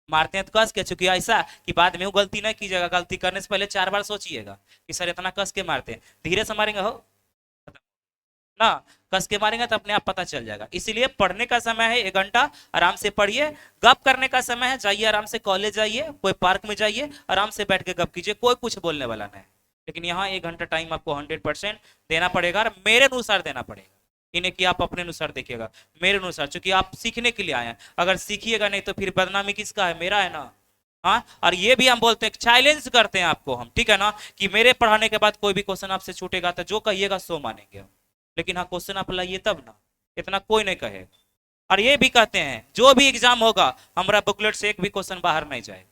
मारते हैं तो कस के, चूंकि ऐसा कि बाद में वो गलती नहीं कीजिएगा, गलती करने से पहले 4 बार सोचिएगा कि सर इतना कस के मारते हैं, धीरे से मारेंगे हो ना, कस के मारेंगे तो अपने आप पता चल जाएगा। इसीलिए पढ़ने का समय है 1 घंटा, आराम से पढ़िए। गप करने का समय है, जाइए आराम से कॉलेज जाइए, कोई पार्क में जाइए, आराम से बैठ के गप कीजिए, कोई कुछ बोलने वाला नहीं। लेकिन यहाँ 1 घंटा टाइम आपको 100% देना पड़ेगा, और मेरे अनुसार देना पड़ेगा, इन्हें कि आप अपने अनुसार देखिएगा, मेरे अनुसार, चूंकि आप सीखने के लिए आए हैं। अगर सीखिएगा नहीं तो फिर बदनामी किसका है, मेरा है ना। हाँ, और ये भी हम बोलते हैं, चैलेंज करते हैं आपको हम, ठीक है ना, कि मेरे पढ़ाने के बाद कोई भी क्वेश्चन आपसे छूटेगा तो जो कहिएगा सो मानेंगे हम, लेकिन हाँ क्वेश्चन आप लाइए तब ना, इतना कोई नहीं कहेगा। और ये भी कहते हैं जो भी एग्जाम होगा हमारा बुकलेट से एक भी क्वेश्चन बाहर नहीं जाएगा,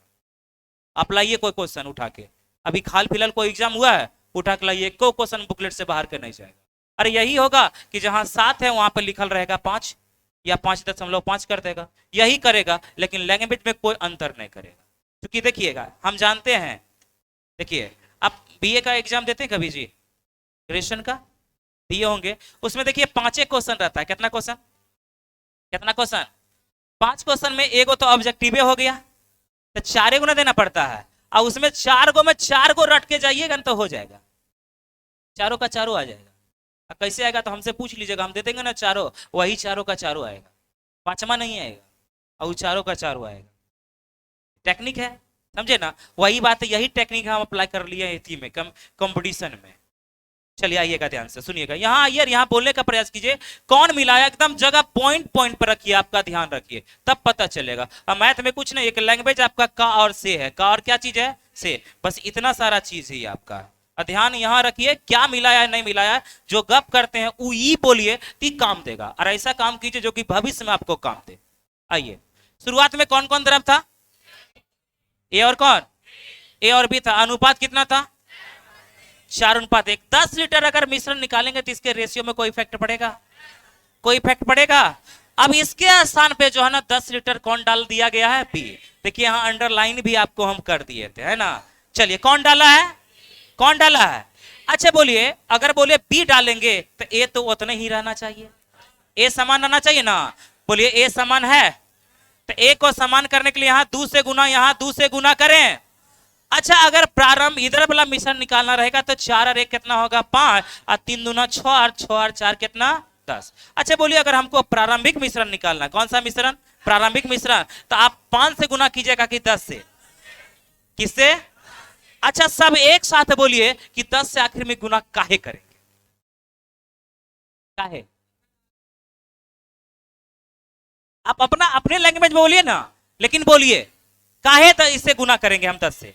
आप लाइए कोई क्वेश्चन उठा के, अभी हाल फिलहाल कोई एग्जाम हुआ है, उठा के लाइए, को क्वेश्चन बुकलेट से बाहर कर नहीं जाएगा। अरे यही होगा कि जहां 7 है वहां पर लिखल रहेगा 5 या 5.5 कर देगा, यही करेगा, लेकिन लैंग्वेज में कोई अंतर नहीं करेगा। क्योंकि देखिएगा हम जानते हैं, देखिए आप बीए का एग्जाम देते हैं कभी जी, ग्रेजुएशन का दिए होंगे, उसमें देखिए 5 क्वेश्चन रहता है। कितना क्वेश्चन, कितना क्वेश्चन, 5 क्वेश्चन में एगो तो ऑब्जेक्टिव हो गया, तो 4 गुना देना पड़ता है, और उसमें 4 गो में 4 गो रट के जाइएगा तो हो जाएगा, चारों का चारों आ जाएगा। कैसे आएगा तो हमसे पूछ लीजिएगा, हम दे देंगे ना चारों, वही चारों का चारों आएगा, पांचवा नहीं आएगा, और चारों का चारों आएगा। टेक्निक है, समझे ना, वही बात है, यही टेक्निक हम अप्लाई कर लिए इसी में कंपटीशन में। चलिए आइएगा ध्यान से सुनिएगा, यहाँ आइए, यहाँ बोलने का प्रयास कीजिए, कौन मिलाया, एकदम जगह पॉइंट पॉइंट पर रखिए, आपका ध्यान रखिए, तब पता चलेगा। अब मैथ में कुछ नहीं, एक लैंग्वेज आपका का और से है, का और क्या चीज है, से, बस इतना सारा चीज है आपका। ध्यान यहाँ रखिए, क्या मिलाया नहीं मिलाया, जो गप करते हैं वो ई बोलिए तो काम देगा, और ऐसा काम कीजिए जो कि भविष्य में आपको काम दे। आइए, शुरुआत में कौन कौन द्रव था, ए और कौन, ए और बी था, अनुपात कितना था, 4:1। 10 लीटर अगर मिश्रण निकालेंगे तो इसके रेशियो में कोई इफेक्ट पड़ेगा, कोई इफेक्ट पड़ेगा। अब इसके स्थान पे जो है ना 10 लीटर कौन डाल दिया गया है, बी। देखिए यहाँ अंडरलाइन भी आपको हम कर दिए थे, है ना। चलिए कौन डाला है, कौन डाला है, अच्छा बोलिए, अगर बोले बी डालेंगे तो ए तो उतना ही रहना चाहिए, ए समान रहना चाहिए ना, बोलिए ए समान है, तो ए को समान करने के लिए यहाँ 2 से गुना, यहाँ 2 से गुना करें। अच्छा अगर प्रारंभ इधर वाला मिश्रण निकालना रहेगा तो 4 और 1 कितना होगा, 5, और 3 दूना 6, और 6 और 4 कितना, 10। अच्छा बोलिए अगर हमको प्रारंभिक मिश्रण निकालना है, कौन सा मिश्रण, प्रारंभिक मिश्रण, तो आप 5 से गुना कीजिएगा कि 10 से, किससे, अच्छा सब एक साथ बोलिए कि 10 से आखिर में गुना काहे करेंगे, काहे, आप अपना अपने लैंग्वेज में बोलिए ना, लेकिन बोलिए काहे तो इससे गुना करेंगे हम 10 से,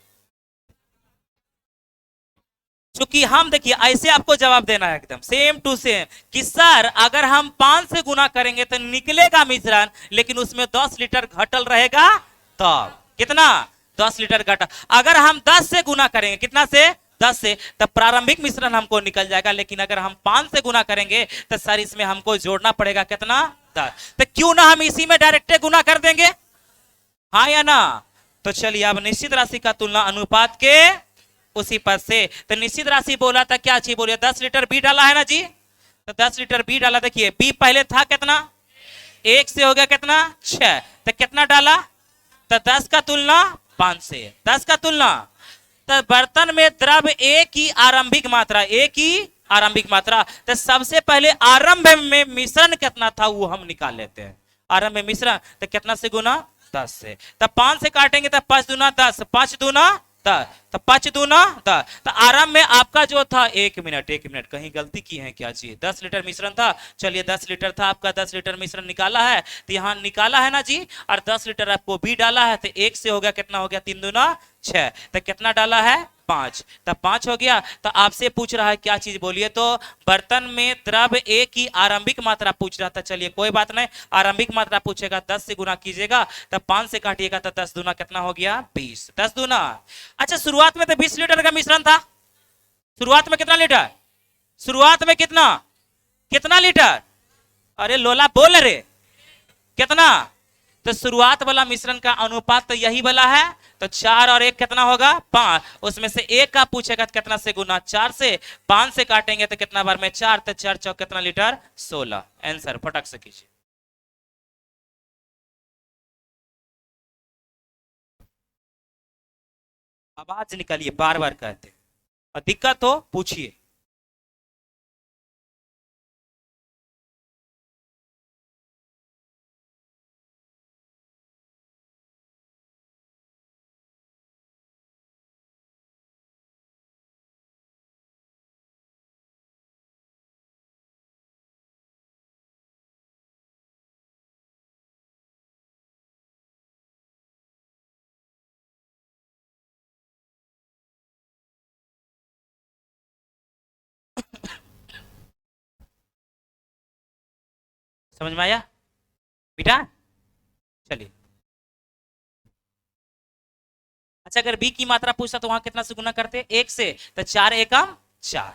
क्योंकि हम देखिए ऐसे आपको जवाब देना है एकदम सेम टू सेम कि सर अगर हम 5 से गुना करेंगे तो निकलेगा मिश्रण, लेकिन उसमें 10 लीटर घटल रहेगा, तो कितना, 10 लीटर घटल। अगर हम 10 से गुना करेंगे, कितना से, 10 से, तब प्रारंभिक मिश्रण हमको निकल जाएगा, लेकिन अगर हम 5 से गुना करेंगे तो सर इसमें हमको जोड़ना पड़ेगा कितना, 10। तो क्यों ना हम इसी में डायरेक्ट गुना कर देंगे, हाँ या ना। तो चलिए अब निश्चित राशि का तुलना अनुपात के उसी पद से, तो निश्चित राशि बोला था, क्या चीज बोलिए, 10 लीटर बी डाला है ना जी, तो 10 लीटर बी डाला, देखिए बी पहले था कितना, 1 से हो गया कितना, 6, तो कितना डाला, तो 10 का तुलना 5 से, 10 का तुलना, तो बर्तन में द्रव एक ही आरंभिक मात्रा, एक ही आरंभिक मात्रा, तो सबसे पहले आरंभ में मिश्रण कितना था वो हम निकाल लेते हैं, आरंभ में मिश्रण तो कितना से गुना, 10 से, तब 5 से काटेंगे तो 5 दूना 10, 5 दूना 10, तो 5 दूना 10, तो आरंभ में आपका जो था, एक मिनट कहीं गलती की है क्या जी, 10 लीटर मिश्रण था, चलिए 10 लीटर था आपका, 10 लीटर मिश्रण निकाला है, तो यहाँ निकाला है ना जी, और 10 लीटर आपको भी डाला है, तो 1 से हो गया कितना हो गया, 3 दूना 6, तो कितना डाला है, 5, तब 5 हो गया। तो आपसे पूछ रहा है क्या चीज बोलिए, तो बर्तन में द्रव एक की आरंभिक मात्रा पूछ रहा था, चलिए कोई बात नहीं, आरंभिक मात्रा पूछेगा, 10 से गुना कीजिएगा, तब 5 से काटिएगा तो 10 दूना कितना हो गया, 20, 10 दूना। अच्छा शुरुआत में तो 20 लीटर का मिश्रण था, शुरुआत में कितना लीटर, शुरुआत में कितना, कितना लीटर, अरे लोला बोल रे, कितना, तो शुरुआत वाला मिश्रण का अनुपात तो यही वाला है, तो 4 और 1 कितना होगा, 5, उसमें से 1 का पूछेगा तो कितना से गुना, 4 से, 5 से काटेंगे तो कितना बार में 4, तो 4 चौक कितना लीटर, 16, आंसर फटक से कीजिए। आवाज निकालिए, बार बार कहते हैं, और दिक्कत हो पूछिए। समझ में आया बेटा, चलिए। अच्छा अगर बी की मात्रा पूछता तो वहां कितना से गुना करते, एक से, तो 4 एकम 4,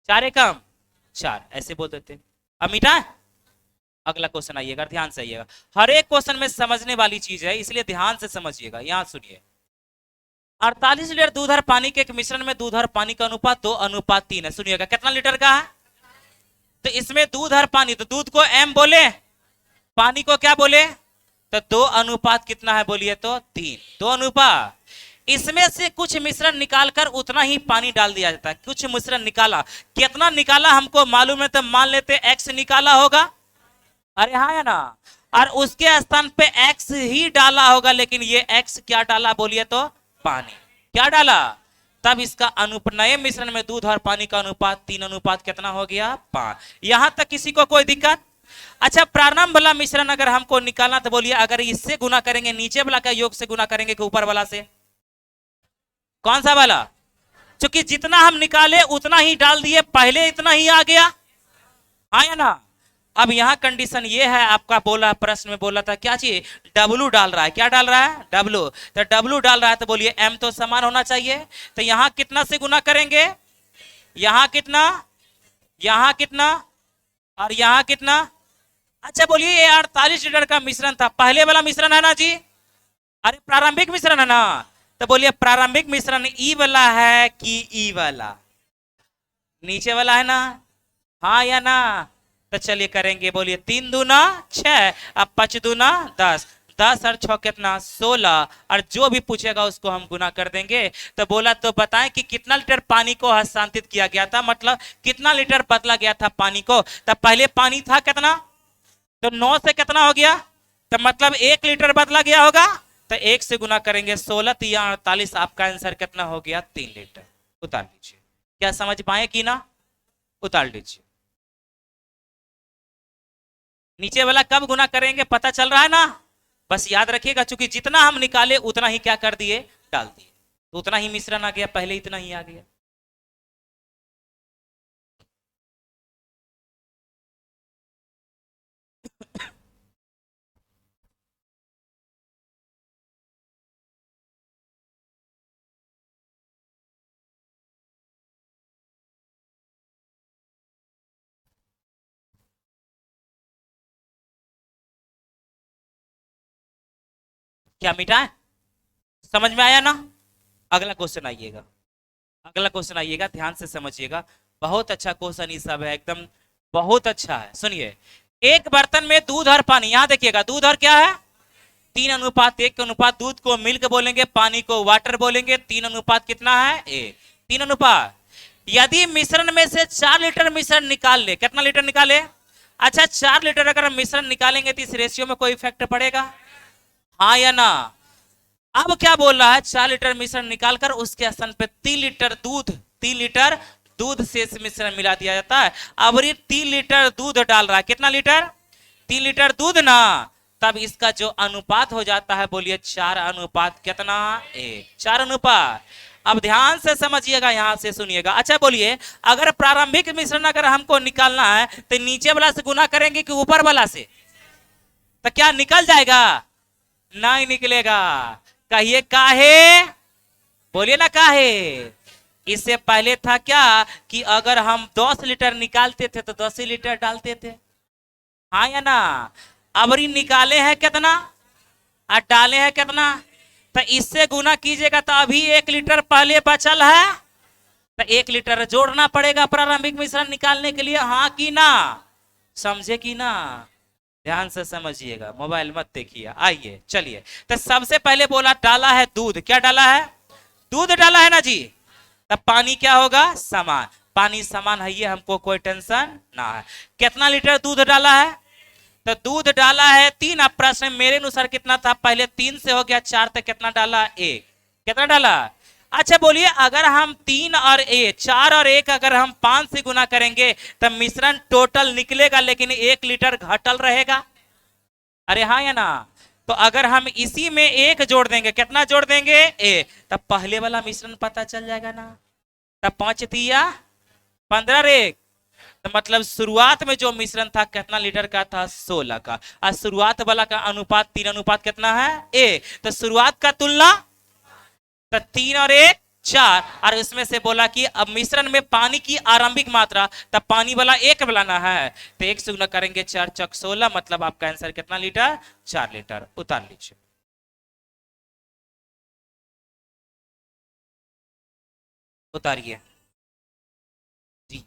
4 एकम 4 ऐसे बोल देते। अब मिटा है? अगला क्वेश्चन आइएगा, ध्यान से आइएगा, हर एक क्वेश्चन में समझने वाली चीज है इसलिए ध्यान से समझिएगा। यहां सुनिए, 48 लीटर दूध और पानी के एक मिश्रण में दूध और पानी का अनुपात 2:3 है। सुनिएगा कितना लीटर का है, तो इसमें दूध और पानी, तो दूध को m बोले, पानी को क्या बोले, तो 2 अनुपात कितना है बोलिए, तो 3, 2 अनुपात। इसमें से कुछ मिश्रण निकालकर उतना ही पानी डाल दिया जाता है। कुछ मिश्रण निकाला, कितना निकाला हमको मालूम है, तो मान लेते x निकाला होगा, अरे हाँ या ना, और उसके स्थान पे x ही डाला होगा, लेकिन ये x क्या डाला बोलिए, तो पानी क्या डाला, तब इसका नए मिश्रण में दूध और पानी का अनुपात 3 अनुपात कितना हो गया, 5। यहां तक किसी को कोई दिक्कत? अच्छा प्रारंभ वाला मिश्रण अगर हमको निकालना तो बोलिए, अगर इससे गुना करेंगे, नीचे वाला का योग से गुना करेंगे कि ऊपर वाला से, कौन सा वाला? क्योंकि जितना हम निकाले उतना ही डाल दिए, पहले इतना ही आ गया, हाँ या ना। अब यहाँ कंडीशन ये है, आपका बोला प्रश्न में बोला था क्या चाहिए, डब्लू डाल रहा है, क्या डाल रहा है, डब्लू, तो डब्लू डाल रहा है तो बोलिए एम तो समान होना चाहिए, तो यहाँ कितना से गुना करेंगे, यहाँ कितना, यहाँ कितना, और यहाँ कितना। अच्छा बोलिए ये 48 लीटर का मिश्रण था, पहले वाला मिश्रण है ना जी, अरे प्रारंभिक मिश्रण है ना, तो बोलिए प्रारंभिक मिश्रण ई वाला है कि ई वाला, नीचे वाला है ना, हाँ या ना। तो चलिए करेंगे, बोलिए 3 दूना 6, अब 5 दूना 10, 10 और 6 कितना 16, और जो भी पूछेगा उसको हम गुना कर देंगे। तो बोला तो बताएं कि कितना लीटर पानी को हस्तांतरित किया गया था, मतलब कितना लीटर बदला गया था पानी को। तो पहले पानी था कितना, तो 9 से कितना हो गया, तो मतलब 1 लीटर बदला गया होगा, तो 1 से गुना करेंगे 16 या 48, आपका आंसर कितना हो गया, 3 लीटर। उतार लीजिए, क्या समझ पाए कि ना, उतार लीजिए। नीचे वाला कब गुना करेंगे पता चल रहा है ना, बस याद रखिएगा, चूंकि जितना हम निकाले उतना ही क्या कर दिए, डाल दिए, तो उतना ही मिश्रण आ गया, पहले इतना ही आ गया। क्या मिटा है, समझ में आया ना। अगला क्वेश्चन आइएगा, अगला क्वेश्चन आइएगा, ध्यान से समझिएगा, बहुत अच्छा क्वेश्चन ये सब है, एकदम बहुत अच्छा है। सुनिए, एक बर्तन में दूध और पानी, यहां देखिएगा दूध और क्या है, 3:1 के अनुपात, दूध को मिल्क बोलेंगे, पानी को वाटर बोलेंगे, 3 अनुपात कितना है, 1, 3 अनुपात। यदि मिश्रण में से 4 लीटर मिश्रण निकाल ले, कितना लीटर निकाले, अच्छा 4 लीटर अगर हम मिश्रण निकालेंगे तो इस रेशियो में कोई इफेक्ट पड़ेगा, हाँ या ना। अब क्या बोल रहा है, 4 लीटर मिश्रण निकालकर उसके स्थान पे 3 लीटर दूध, 3 लीटर दूध से मिश्रण मिला दिया जाता है। अब ये 3 लीटर दूध डाल रहा है, कितना लीटर, 3 लीटर दूध ना, तब इसका जो अनुपात हो जाता है बोलिए 4 अनुपात कितना, 1, 4 अनुपात। अब ध्यान से समझिएगा, यहां से सुनिएगा। अच्छा बोलिए, अगर प्रारंभिक मिश्रण अगर हमको निकालना है तो नीचे वाला से गुना करेंगे कि ऊपर वाला से, तो क्या निकल जाएगा, नहीं निकलेगा, कहिए काहे, बोलिए ना काहे। इससे पहले था क्या कि अगर हम 10 लीटर निकालते थे तो 10 ही लीटर डालते थे, हाँ या ना। अब निकाले हैं कितना और डाले हैं कितना, तो इससे गुना कीजिएगा तो अभी 1 लीटर पहले बचल है, तो 1 लीटर जोड़ना पड़ेगा प्रारंभिक मिश्रण निकालने के लिए, हाँ कि ना, समझे कि ना। ध्यान से समझिएगा, मोबाइल मत देखिए। आइए चलिए, तो सबसे पहले बोला डाला है दूध, क्या डाला है, दूध डाला है ना जी, तब पानी क्या होगा, समान, पानी समान है, ये हमको कोई टेंशन ना है। कितना लीटर दूध डाला है, तो दूध डाला है 3। अब प्रश्न मेरे अनुसार कितना था, पहले 3 से हो गया 4, तो कितना डाला, 1, कितना डाला। अच्छा बोलिए, अगर हम 3 और 1, 4 और 1 अगर हम 5 से गुना करेंगे तो मिश्रण टोटल निकलेगा, लेकिन 1 लीटर घटल रहेगा, अरे हाँ या ना। तो अगर हम इसी में 1 जोड़ देंगे, कितना जोड़ देंगे, 1, तब पहले वाला मिश्रण पता चल जाएगा ना, तब 5 तिया 15 1, तो मतलब शुरुआत में जो मिश्रण था कितना लीटर का था, 16 का, और शुरुआत वाला का अनुपात 3 अनुपात कितना है, 1, तो शुरुआत का तुलना तो 3 और 1 4, और इसमें से बोला कि अब मिश्रण में पानी की आरंभिक मात्रा, तब पानी वाला 1 बनाना है, तो 1 से गुना करेंगे 4 चौक 16, मतलब आपका आंसर कितना लीटर? 4 लीटर। उतार लीजिए। उतारिए जी।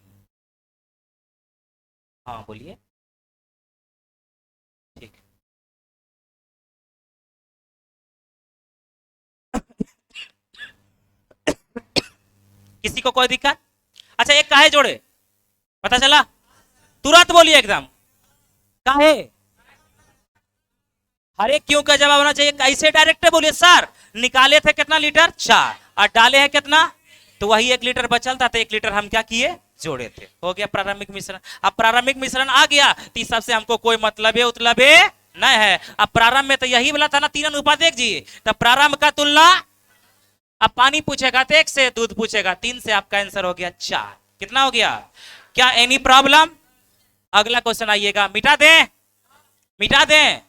हाँ बोलिए। ठीक। किसी को कोई दिक्कत? अच्छा, एक काहे जोड़े पता चला? तुरंत बोलिए एकदम। काहे? हर एक क्यों का जवाब होना चाहिए, कैसे डायरेक्ट बोलिए सर। निकाले थे कितना लीटर? 4, और डाले हैं कितना? तो वही 1 लीटर बचल था, तो 1 लीटर हम क्या किए? जोड़े थे। हो गया प्रारंभिक मिश्रण। अब प्रारंभिक मिश्रण आ गया, तो इस सबसे हमको कोई मतलब है उतलब है नहीं है। अब प्रारंभ में तो यही बोला था ना 3 अनुपात 1 जी, तो प्रारंभ का तुलना, अब पानी पूछेगा तो 1 से, दूध पूछेगा 3 से, आपका आंसर हो गया 4। कितना हो गया? क्या एनी प्रॉब्लम? अगला क्वेश्चन आइएगा। मिटा दें? मिटा दें?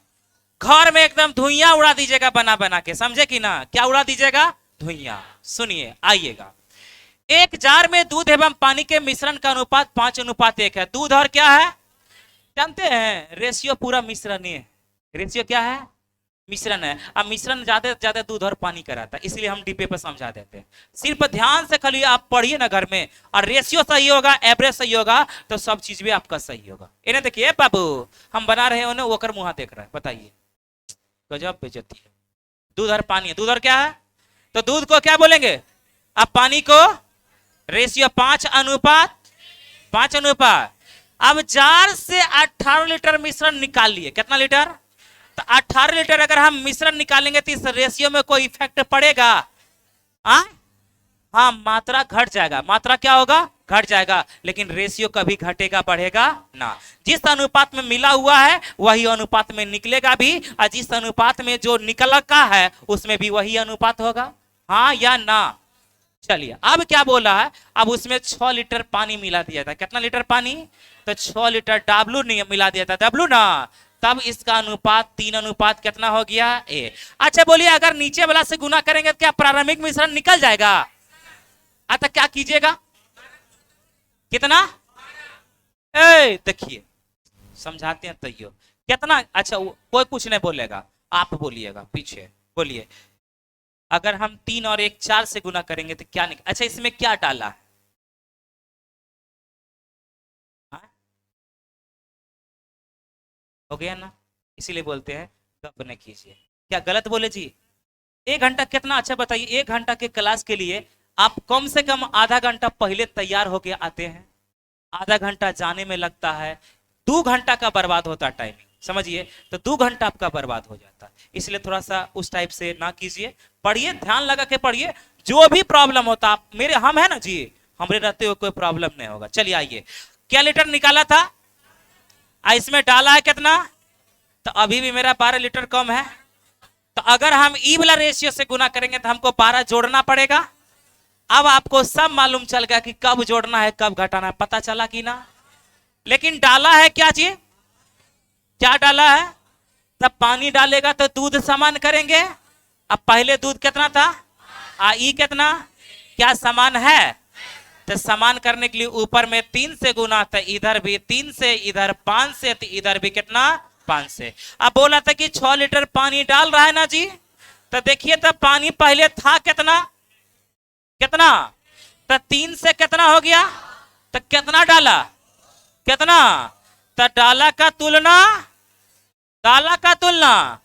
घर में एकदम धुइयां उड़ा दीजिएगा बना बना के, समझे कि ना? क्या उड़ा दीजिएगा? धुइयां। सुनिए, आइएगा। एक जार में दूध एवं पानी के मिश्रण का अनुपात 5:1 है। दूध और क्या है? जानते हैं, रेशियो पूरा मिश्रण ही है। रेशियो क्या है? मिश्रण है। अब मिश्रण ज्यादा से ज्यादा दूध और पानी का रहता है, इसलिए हम डिब्बे पर समझा देते हैं। सिर्फ ध्यान से खाली आप पढ़िए ना घर में, और रेशियो सही होगा, एवरेज सही होगा, तो सब चीज भी आपका सही होगा। इन्हें देखिए बाबू, हम बना रहे हैं, वो कर मुंह देख रहा है, बताइए। गजब बेइज्जती है। दूध और पानी है। दूध और क्या है? तो दूध को क्या बोलेंगे? अब पानी को रेशियो 5:5। अब जार से 18 लीटर मिश्रण निकाल लिए। कितना लीटर? तो 18 लीटर अगर हम मिश्रण निकालेंगे तो इस रेशियो में कोई इफेक्ट पड़ेगा? हाँ, हाँ, मात्रा घट जाएगा। मात्रा क्या होगा? घट जाएगा। लेकिन रेशियो कभी घटेगा बढ़ेगा ना। जिस अनुपात में मिला हुआ है वही अनुपात में निकलेगा भी, और जिस अनुपात में जो निकल का है उसमें भी वही अनुपात होगा। हाँ या ना? चलिए, अब क्या बोला है? अब उसमें 6 लीटर पानी मिला दिया था। कितना लीटर पानी? तो 6 लीटर डब्लू नहीं मिला दिया था, डब्लू ना। तब इसका अनुपात 3 अनुपात कितना हो गया? ए। अच्छा बोलिए, अगर नीचे वाला से गुना करेंगे तो क्या प्रारंभिक मिश्रण निकल जाएगा? तो क्या कीजिएगा? कितना? ए देखिए, समझाते हैं तैयो कितना। अच्छा, कोई कुछ नहीं बोलेगा, आप बोलिएगा पीछे। बोलिए, अगर हम 3 और 1 4 से गुना करेंगे तो क्या निकल? अच्छा, इसमें क्या डाला है? हाँ? हो गया ना? इसीलिए बोलते हैं गप न कीजिए। क्या गलत बोले जी? 1 घंटा कितना? अच्छा बताइए, 1 घंटा के क्लास के लिए आप कम से कम आधा घंटा पहले तैयार होके आते हैं। आधा घंटा जाने में लगता है, 2 घंटा का बर्बाद होता है टाइमिंग, समझिए। तो 2 घंटा आपका बर्बाद हो जाता है। इसलिए थोड़ा सा उस टाइप से ना कीजिए, पढ़िए, ध्यान लगा के पढ़िए। जो भी प्रॉब्लम होता, आप मेरे हम है ना जी, हमरे रहते हुए कोई प्रॉब्लम नहीं होगा। चलिए आइए, क्या लीटर निकाला था? इसमें डाला है कितना? तो अभी भी मेरा 12 लीटर कम है। तो अगर हम ई वाला रेशियो से गुना करेंगे तो हमको 12 जोड़ना पड़ेगा। अब आपको सब मालूम चल गया कि कब जोड़ना है कब घटाना है, पता चला कि ना? लेकिन डाला है क्या चीज? क्या डाला है? तब पानी डालेगा तो दूध समान करेंगे। अब पहले दूध कितना था? ई कितना? क्या समान है? तो समान करने के लिए ऊपर में 3 से गुना, तो इधर भी 3 से, इधर 5 से, तो इधर भी कितना? 5 से। अब बोला था कि 6 लीटर पानी डाल रहा है ना जी, तो देखिए, तब पानी पहले था कितना? कितना? तो 3 से कितना हो गया? तो कितना डाला? कितना? तो डाला का तुलना, डाला का तुलना।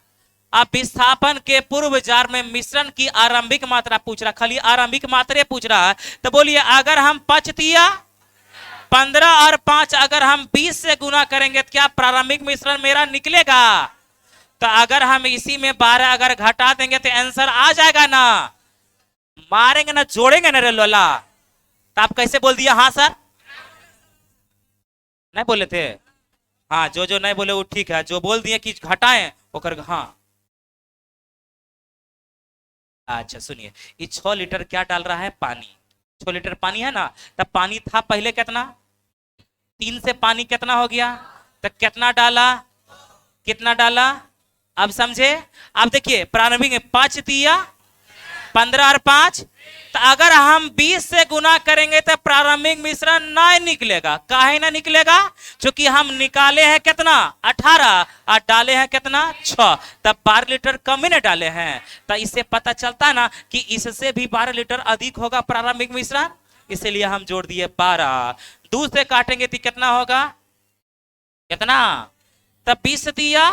अब विस्थापन के पूर्व जार में मिश्रण की आरंभिक मात्रा पूछ रहा, खाली आरंभिक मात्रा पूछ रहा है। तो बोलिए, अगर हम 5 दिया 15 और 5 अगर हम 20 से गुना करेंगे तो क्या प्रारंभिक मिश्रण मेरा निकलेगा? तो अगर हम इसी में 12 अगर घटा देंगे तो आंसर आ जाएगा ना? मारेंगे ना, जोड़ेंगे ना रे लोला। तो आप कैसे बोल दिया हाँ सर? नहीं बोले थे? हाँ, जो जो नहीं बोले वो ठीक है, जो बोल दिए कि घटाएं वो कर हाँ। अच्छा सुनिए, ये 6 लीटर क्या डाल रहा है? पानी। 6 लीटर पानी है ना, तब पानी था पहले कितना? 3 से पानी कितना हो गया? तो कितना डाला? कितना डाला? अब समझे? अब देखिए, प्रारंभिक में 5 दिया 15 और 5, तो अगर हम 20 से गुना करेंगे तो प्रारंभिक मिश्रण नहीं निकलेगा। काहे ना निकलेगा? क्योंकि हम निकाले हैं कितना 18 और डाले हैं कितना 6, तब 12 लीटर कम ही ना डाले हैं। तो इससे पता चलता ना कि इससे भी 12 लीटर अधिक होगा प्रारंभिक मिश्रण, इसलिए हम जोड़ दिए 12। 2 से काटेंगे तो कितना होगा? कितना? तब 20 दिया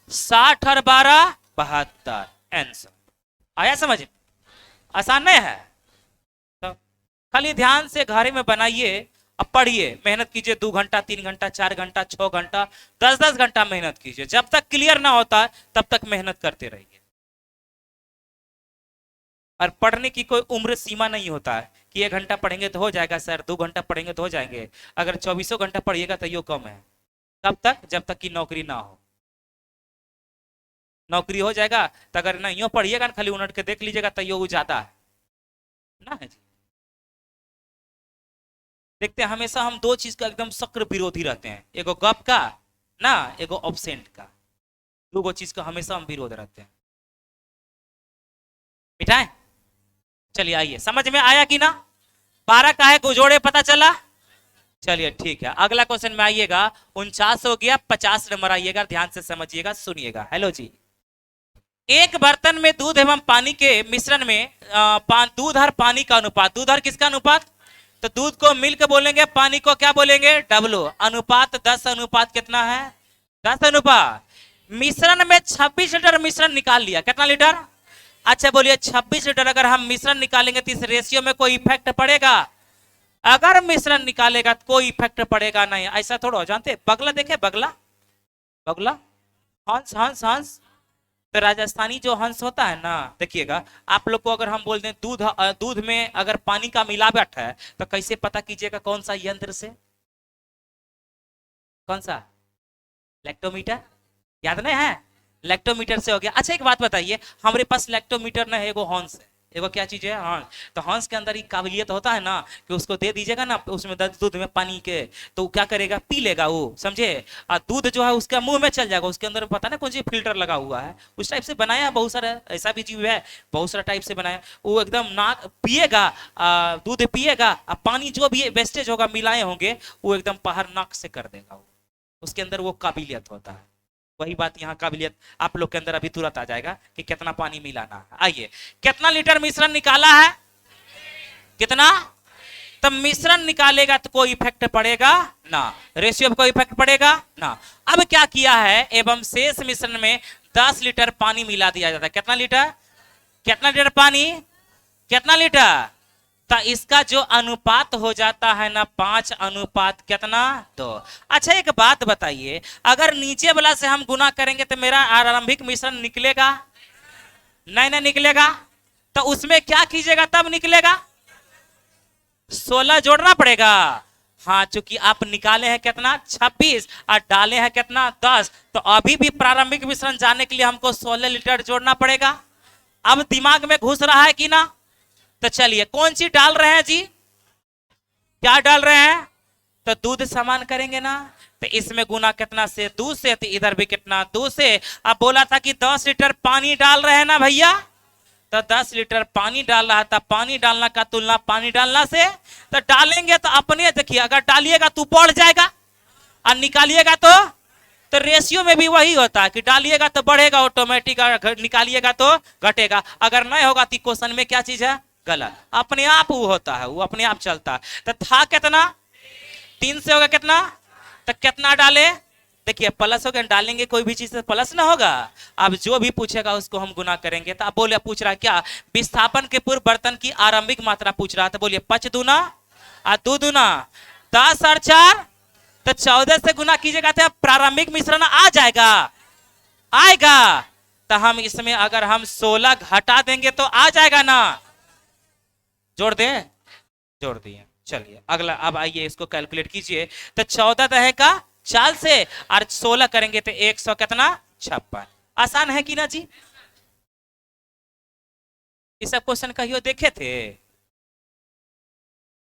60 और 12 72। आंसर आया समझ? आसान नहीं है? तो खाली ध्यान से घर में बनाइए, अब पढ़िए, मेहनत कीजिए, 2 घंटा 3 घंटा 4 घंटा 6 घंटा 10-10 घंटा मेहनत कीजिए। जब तक क्लियर ना होता तब तक मेहनत करते रहिए। और पढ़ने की कोई उम्र सीमा नहीं होता है कि 1 घंटा पढ़ेंगे तो हो जाएगा सर, 2 घंटा पढ़ेंगे तो हो जाएंगे। अगर 24 घंटा पढ़िएगा तो यो कम है। कब तक? जब तक कि नौकरी ना हो। नौकरी हो जाएगा तो अगर ना यो पढ़िएगा ना, खाली उलट के देख लीजिएगा तो यो ज्यादा है ना है जी। देखते हैं हमेशा हम दो चीज का एकदम सख्त विरोधी रहते हैं, एगो गप का ना, एगो ऑब्सेंट का। दो चीज का हमेशा हम विरोध रहते हैं। मिठाई चलिए आइए, समझ में आया कि ना? 12 का है जोड़े पता चला? चलिए ठीक है, अगला क्वेश्चन में आइएगा। 49 हो गया, 50 नंबर आइएगा, ध्यान से समझिएगा, सुनिएगा। हेलो जी, एक बर्तन में दूध एवं पानी के मिश्रण में दूध और पानी का अनुपात, दूध और किसका अनुपात? तो दूध को मिल्क बोलेंगे, पानी को क्या बोलेंगे? डब्लो। अनुपात 10 अनुपात कितना है? 10 अनुपात। मिश्रण में 26 लीटर मिश्रण निकाल लिया। कितना लीटर? अच्छा बोलिए 26 लीटर। अगर हम मिश्रण निकालेंगे तो इस रेशियो में कोई इफेक्ट पड़ेगा? अगर मिश्रण निकालेगा तो कोई इफेक्ट पड़ेगा नहीं। ऐसा थोड़ा जानते, बगला देखे, बगला बगला, हंस हंस हंस, तो राजस्थानी जो हंस होता है ना, देखिएगा आप लोग को अगर हम बोल दें दूध में अगर पानी का मिलावट है तो कैसे पता कीजिएगा? कौन सा यंत्र से? कौन सा? लैक्टोमीटर। याद नहीं है? लैक्टोमीटर से हो गया। अच्छा एक बात बताइए, हमारे पास लैक्टोमीटर नहीं है, एगो हंस है। एगो क्या चीज है? हंस। तो हंस के अंदर ही काबिलियत होता है ना कि उसको दे दीजिएगा ना उसमें दूध में पानी के, तो क्या करेगा? पी लेगा वो, समझे? और दूध जो है उसके मुंह में चल जाएगा, उसके अंदर पता ना कौन सी फिल्टर लगा हुआ है, उस टाइप से बनाया है। बहुत सारा ऐसा भी जीव है, बहुत सारा टाइप से बनाया। वो एकदम नाक पिएगा, दूध पिएगा, पानी जो भी वेस्टेज होगा मिलाए होंगे वो एकदम बाहर नाक से कर देगा। वो उसके अंदर वो काबिलियत होता है। वही बात यहाँ काबिलियत आप लोग के अंदर अभी तुरंत आ जाएगा कि कितना पानी मिलाना है। आइए, कितना लीटर मिश्रण निकाला है? कितना? तब मिश्रण निकालेगा तो कोई इफेक्ट पड़ेगा ना, रेशियो में कोई इफेक्ट पड़ेगा ना। अब क्या किया है, एवं शेष मिश्रण में 10 लीटर पानी मिला दिया जाता है। कितना लीटर? कितना लीटर पानी? कितना लीटर? तो इसका जो अनुपात हो जाता है ना 5 अनुपात कितना? 2। अच्छा एक बात बताइए, अगर नीचे वाला से हम गुना करेंगे तो मेरा आरंभिक मिश्रण निकलेगा? नहीं ना निकलेगा। तो उसमें क्या कीजिएगा तब निकलेगा? 16 जोड़ना पड़ेगा। हाँ, चूंकि आप निकाले हैं कितना 26 और डाले हैं कितना 10, तो अभी भी प्रारंभिक मिश्रण जाने के लिए हमको 16 लीटर जोड़ना पड़ेगा। अब दिमाग में घुस रहा है कि ना? तो चलिए कौन सी डाल रहे हैं जी? क्या डाल रहे हैं? तो दूध समान करेंगे ना, तो इसमें गुना कितना से? 2 से, तो इधर भी कितना? 2 से। अब बोला था कि 10 लीटर पानी डाल रहे हैं ना भैया, तो 10 लीटर पानी डाल रहा था। पानी डालना का तुलना पानी डालना से, तो डालेंगे तो अपने देखिए, अगर डालिएगा तो बढ़ जाएगा और निकालिएगा तो रेशियो में भी वही होता है कि डालिएगा तो बढ़ेगा ऑटोमेटिक, निकालिएगा तो घटेगा। अगर नहीं होगा तो क्वेश्चन में क्या चीज है? गलत। अपने आप वो होता है, वो अपने आप चलता है। तो था कितना? 3 से होगा कितना? तो कितना डाले? देखिए प्लस हो गया, डालेंगे कोई भी चीज से प्लस ना होगा। अब जो भी पूछेगा उसको हम गुना करेंगे। तो अब बोले, पूछ रहा क्या? विस्थापन के पूर्व बर्तन की आरंभिक मात्रा पूछ रहा था। बोलिए 5 दूना और 2 दूना 10 और 4, तो 14 से गुना कीजिएगा तो प्रारंभिक मिश्रण आ जाएगा, आएगा। तो हम इसमें अगर हम 16 घटा देंगे तो आ जाएगा ना? जोड़ दें? जोड़ दिए। चलिए अगला, अब आइए इसको कैलकुलेट कीजिए। तो 14 दहे का 4 से और 16 करेंगे तो 100 कितना? 56। आसान है कि ना जी? ये सब क्वेश्चन कहियो देखे थे?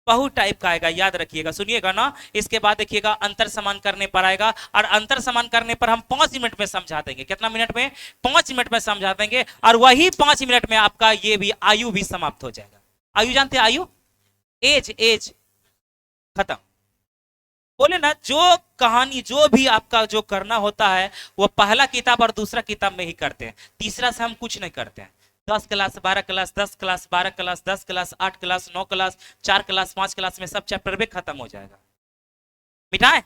बहु टाइप का आएगा, याद रखिएगा, सुनिएगा ना। इसके बाद देखिएगा अंतर समान करने पर आएगा, और अंतर समान करने पर हम 5 मिनट में समझा देंगे। कितना मिनट में? 5 मिनट में समझा देंगे, और वही 5 मिनट में आपका ये भी आयु भी समाप्त हो जाएगा। आयु जानते हैं? आयु, एज, एज खत्म। बोले ना, जो कहानी जो भी आपका जो करना होता है वो पहला किताब और दूसरा किताब में ही करते हैं, तीसरा से हम कुछ नहीं करते हैं। 10 class, 12 class, 10 class, 12 class, 10 class, 8 class, 9 class, 4 class, 5 class में सब चैप्टर भी खत्म हो जाएगा। मिटाए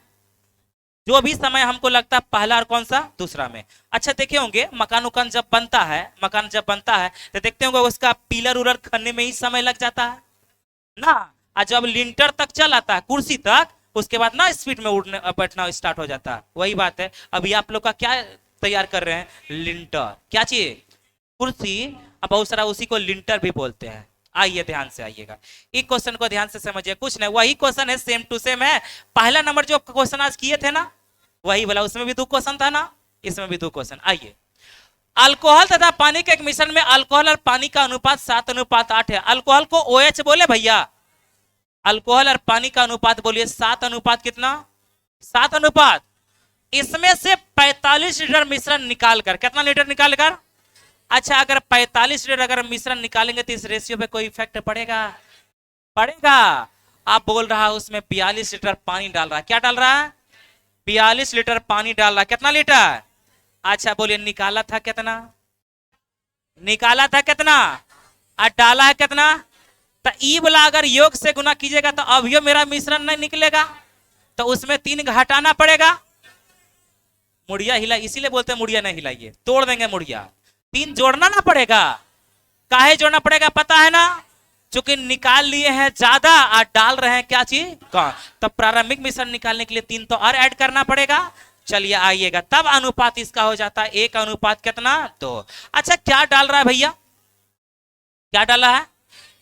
जो भी समय हमको लगता है पहला और कौन सा दूसरा में। अच्छा देखे होंगे मकान उकान जब बनता है, मकान जब बनता है तो देखते होंगे उसका पिलर उलर खनने में ही समय लग जाता है ना। और जब लिंटर तक चल आता है, कुर्सी तक, उसके बाद ना स्पीड में उठने बैठना स्टार्ट हो जाता है। वही बात है, अभी आप लोग का क्या तैयार कर रहे हैं? लिंटर। क्या चाहिए? कुर्सी। अब बहुत सारा उसी को लिंटर भी बोलते हैं। आइए ध्यान से आइएगा, एक क्वेश्चन को ध्यान से समझिए। कुछ नहीं, वही क्वेश्चन है, सेम टू सेम है। पहला नंबर जो क्वेश्चन आज किए थे ना, वही वाला, उसमें भी 2 क्वेश्चन था ना, इसमें भी 2 क्वेश्चन। आइए, अल्कोहल तथा पानी के एक मिश्रण में अल्कोहल और पानी का अनुपात 7:8 है। अल्कोहल को OH बोले भैया, अल्कोहल और पानी का अनुपात बोलिए 7 अनुपात कितना? 7 अनुपात। इसमें से 45 लीटर मिश्रण निकालकर, कितना लीटर निकालकर? अच्छा, अगर 45 लीटर अगर मिश्रण निकालेंगे तो इस रेशियो पे कोई इफेक्ट पड़ेगा? पड़ेगा। आप बोल रहा है उसमें 42 लीटर पानी डाल रहा है। क्या डाल रहा है? 42 लीटर पानी डाल रहा है। कितना लीटर? अच्छा बोलिए, निकाला था कितना? निकाला था कितना? और डाला है कितना? तो ई वाला अगर योग से गुना कीजिएगा तो अभियो मेरा मिश्रण नहीं निकलेगा, तो उसमें 3 घटाना पड़ेगा। मुड़िया हिला, इसीलिए बोलते हैं मुड़िया नहीं हिलाइए, तोड़ देंगे मुड़िया। 3 जोड़ना ना पड़ेगा। काहे जोड़ना पड़ेगा पता है ना? चूंकि निकाल लिए हैं ज्यादा और डाल रहे हैं क्या चीज? कौन? तो प्रारंभिक मिश्रण निकालने के लिए 3 तो और ऐड करना पड़ेगा। चलिए आइएगा, तब अनुपात इसका हो जाता है 1 अनुपात कितना? 2। अच्छा, क्या डाल रहा है भैया? क्या डाला है?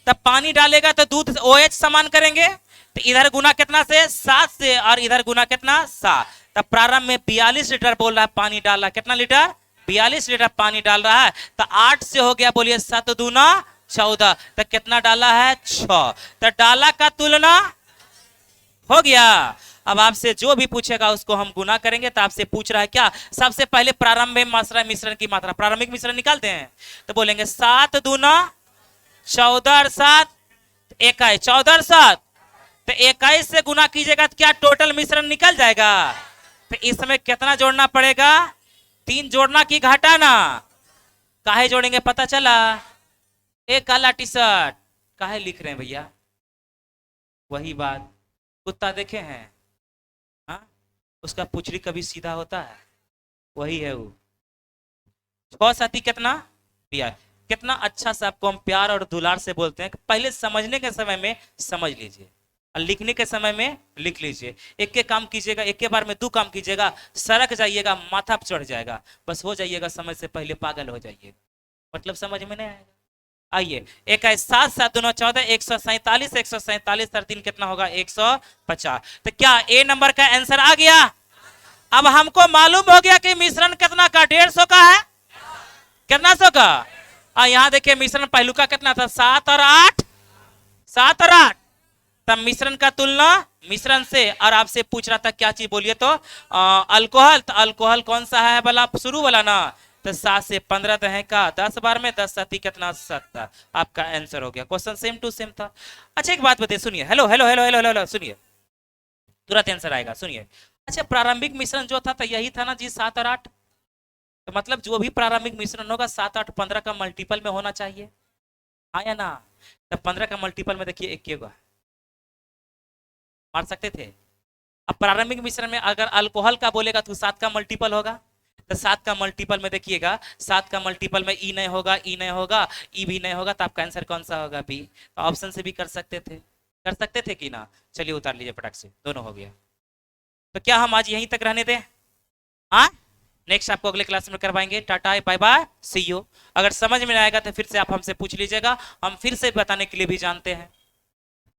तब पानी डालेगा तो दूध OH समान करेंगे, तो इधर गुना कितना से? 7 से, और इधर गुना कितना? 7। तब प्रारंभ में 42 लीटर बोल रहा है पानी डाला। कितना लीटर? 42 लीटर पानी डाल रहा है। तो 8 से हो गया, बोलिए 7 दूना 14। तो कितना डाला है? 6। तो डाला का तुलना हो गया। अब आपसे जो भी पूछेगा उसको हम गुना करेंगे। तो आपसे पूछ रहा है क्या? सबसे पहले प्रारंभिक मिश्रण की मात्रा, प्रारंभिक मिश्रण निकालते हैं तो बोलेंगे 7 दूना 14 और 7 21, 14 और 7 तो 21 से गुना कीजिएगा तो क्या टोटल मिश्रण निकल जाएगा? तो इसमें कितना जोड़ना पड़ेगा? 3 जोड़ना की घटाना? काहे जोड़ेंगे पता चला? एक काला टी शर्ट काहे लिख रहे हैं भैया? वही बात, कुत्ता देखे हैं? हाँ, उसका पुचड़ी कभी सीधा होता है? वही है वो। 6 साथी कितना? दिया। कितना अच्छा से आपको हम प्यार और दुलार से बोलते हैं। पहले समझने के समय में समझ लीजिए, और लिखने के समय में लिख लीजिए। एक के काम कीजिएगा, एक के बार में 2 काम कीजिएगा, सड़क जाइएगा, माथा पर चढ़ जाएगा, बस हो जाइएगा समय से पहले पागल हो जाइएगा। मतलब समझ में नहीं आएगा। आइए, 21 7 7 दूना 14, 147, 147 और 3 कितना होगा? 150। तो क्या ए नंबर का आंसर आ गया? अब हमको मालूम हो गया कि मिश्रण कितना का? 150 का है। कितना 100 का? यहाँ देखिए मिश्रण पहलू का कितना था? 7 और 8, 7 और 8। तब मिश्रण का तुलना मिश्रण से, और आपसे पूछ रहा था क्या चीज बोलिए तो अल्कोहल। तो अल्कोहल कौन सा है वाला? शुरू वाला ना। तो 7 से 15 दहे का 10 बार में 10 साथी कितना? 70। आपका आंसर हो गया। क्वेश्चन सेम टू सेम था। अच्छा एक बात बताइए, सुनिए, hello hello hello hello hello, सुनिए, तुरंत आंसर आएगा, सुनिए। अच्छा, प्रारंभिक मिश्रण जो था तो यही था ना जी, 7 और 8। तो मतलब जो भी प्रारंभिक मिश्रण होगा 7 8 15 का मल्टीपल में होना चाहिए, हाँ या ना? तो 15 का मल्टीपल में देखिए 1 होगा, मार सकते थे। अब प्रारंभिक मिश्रण में अगर अल्कोहल का बोलेगा तो 7 का मल्टीपल होगा। तो 7 का मल्टीपल में देखिएगा, 7 का मल्टीपल में ई नहीं होगा, ई नहीं होगा, ई भी नहीं होगा, तो आपका आंसर कौन सा होगा? बी। तो ऑप्शन से भी कर सकते थे कि ना? चलिए उतार लीजिए फटाक से, दोनों हो गया। तो क्या हम आज यहीं तक रहने दें? हाँ, नेक्स्ट आपको अगले क्लास में करवाएंगे। Ta-ta, bye bye, see you. अगर समझ में आएगा तो फिर से आप हमसे पूछ लीजिएगा, हम फिर से बताने के लिए भी जानते हैं।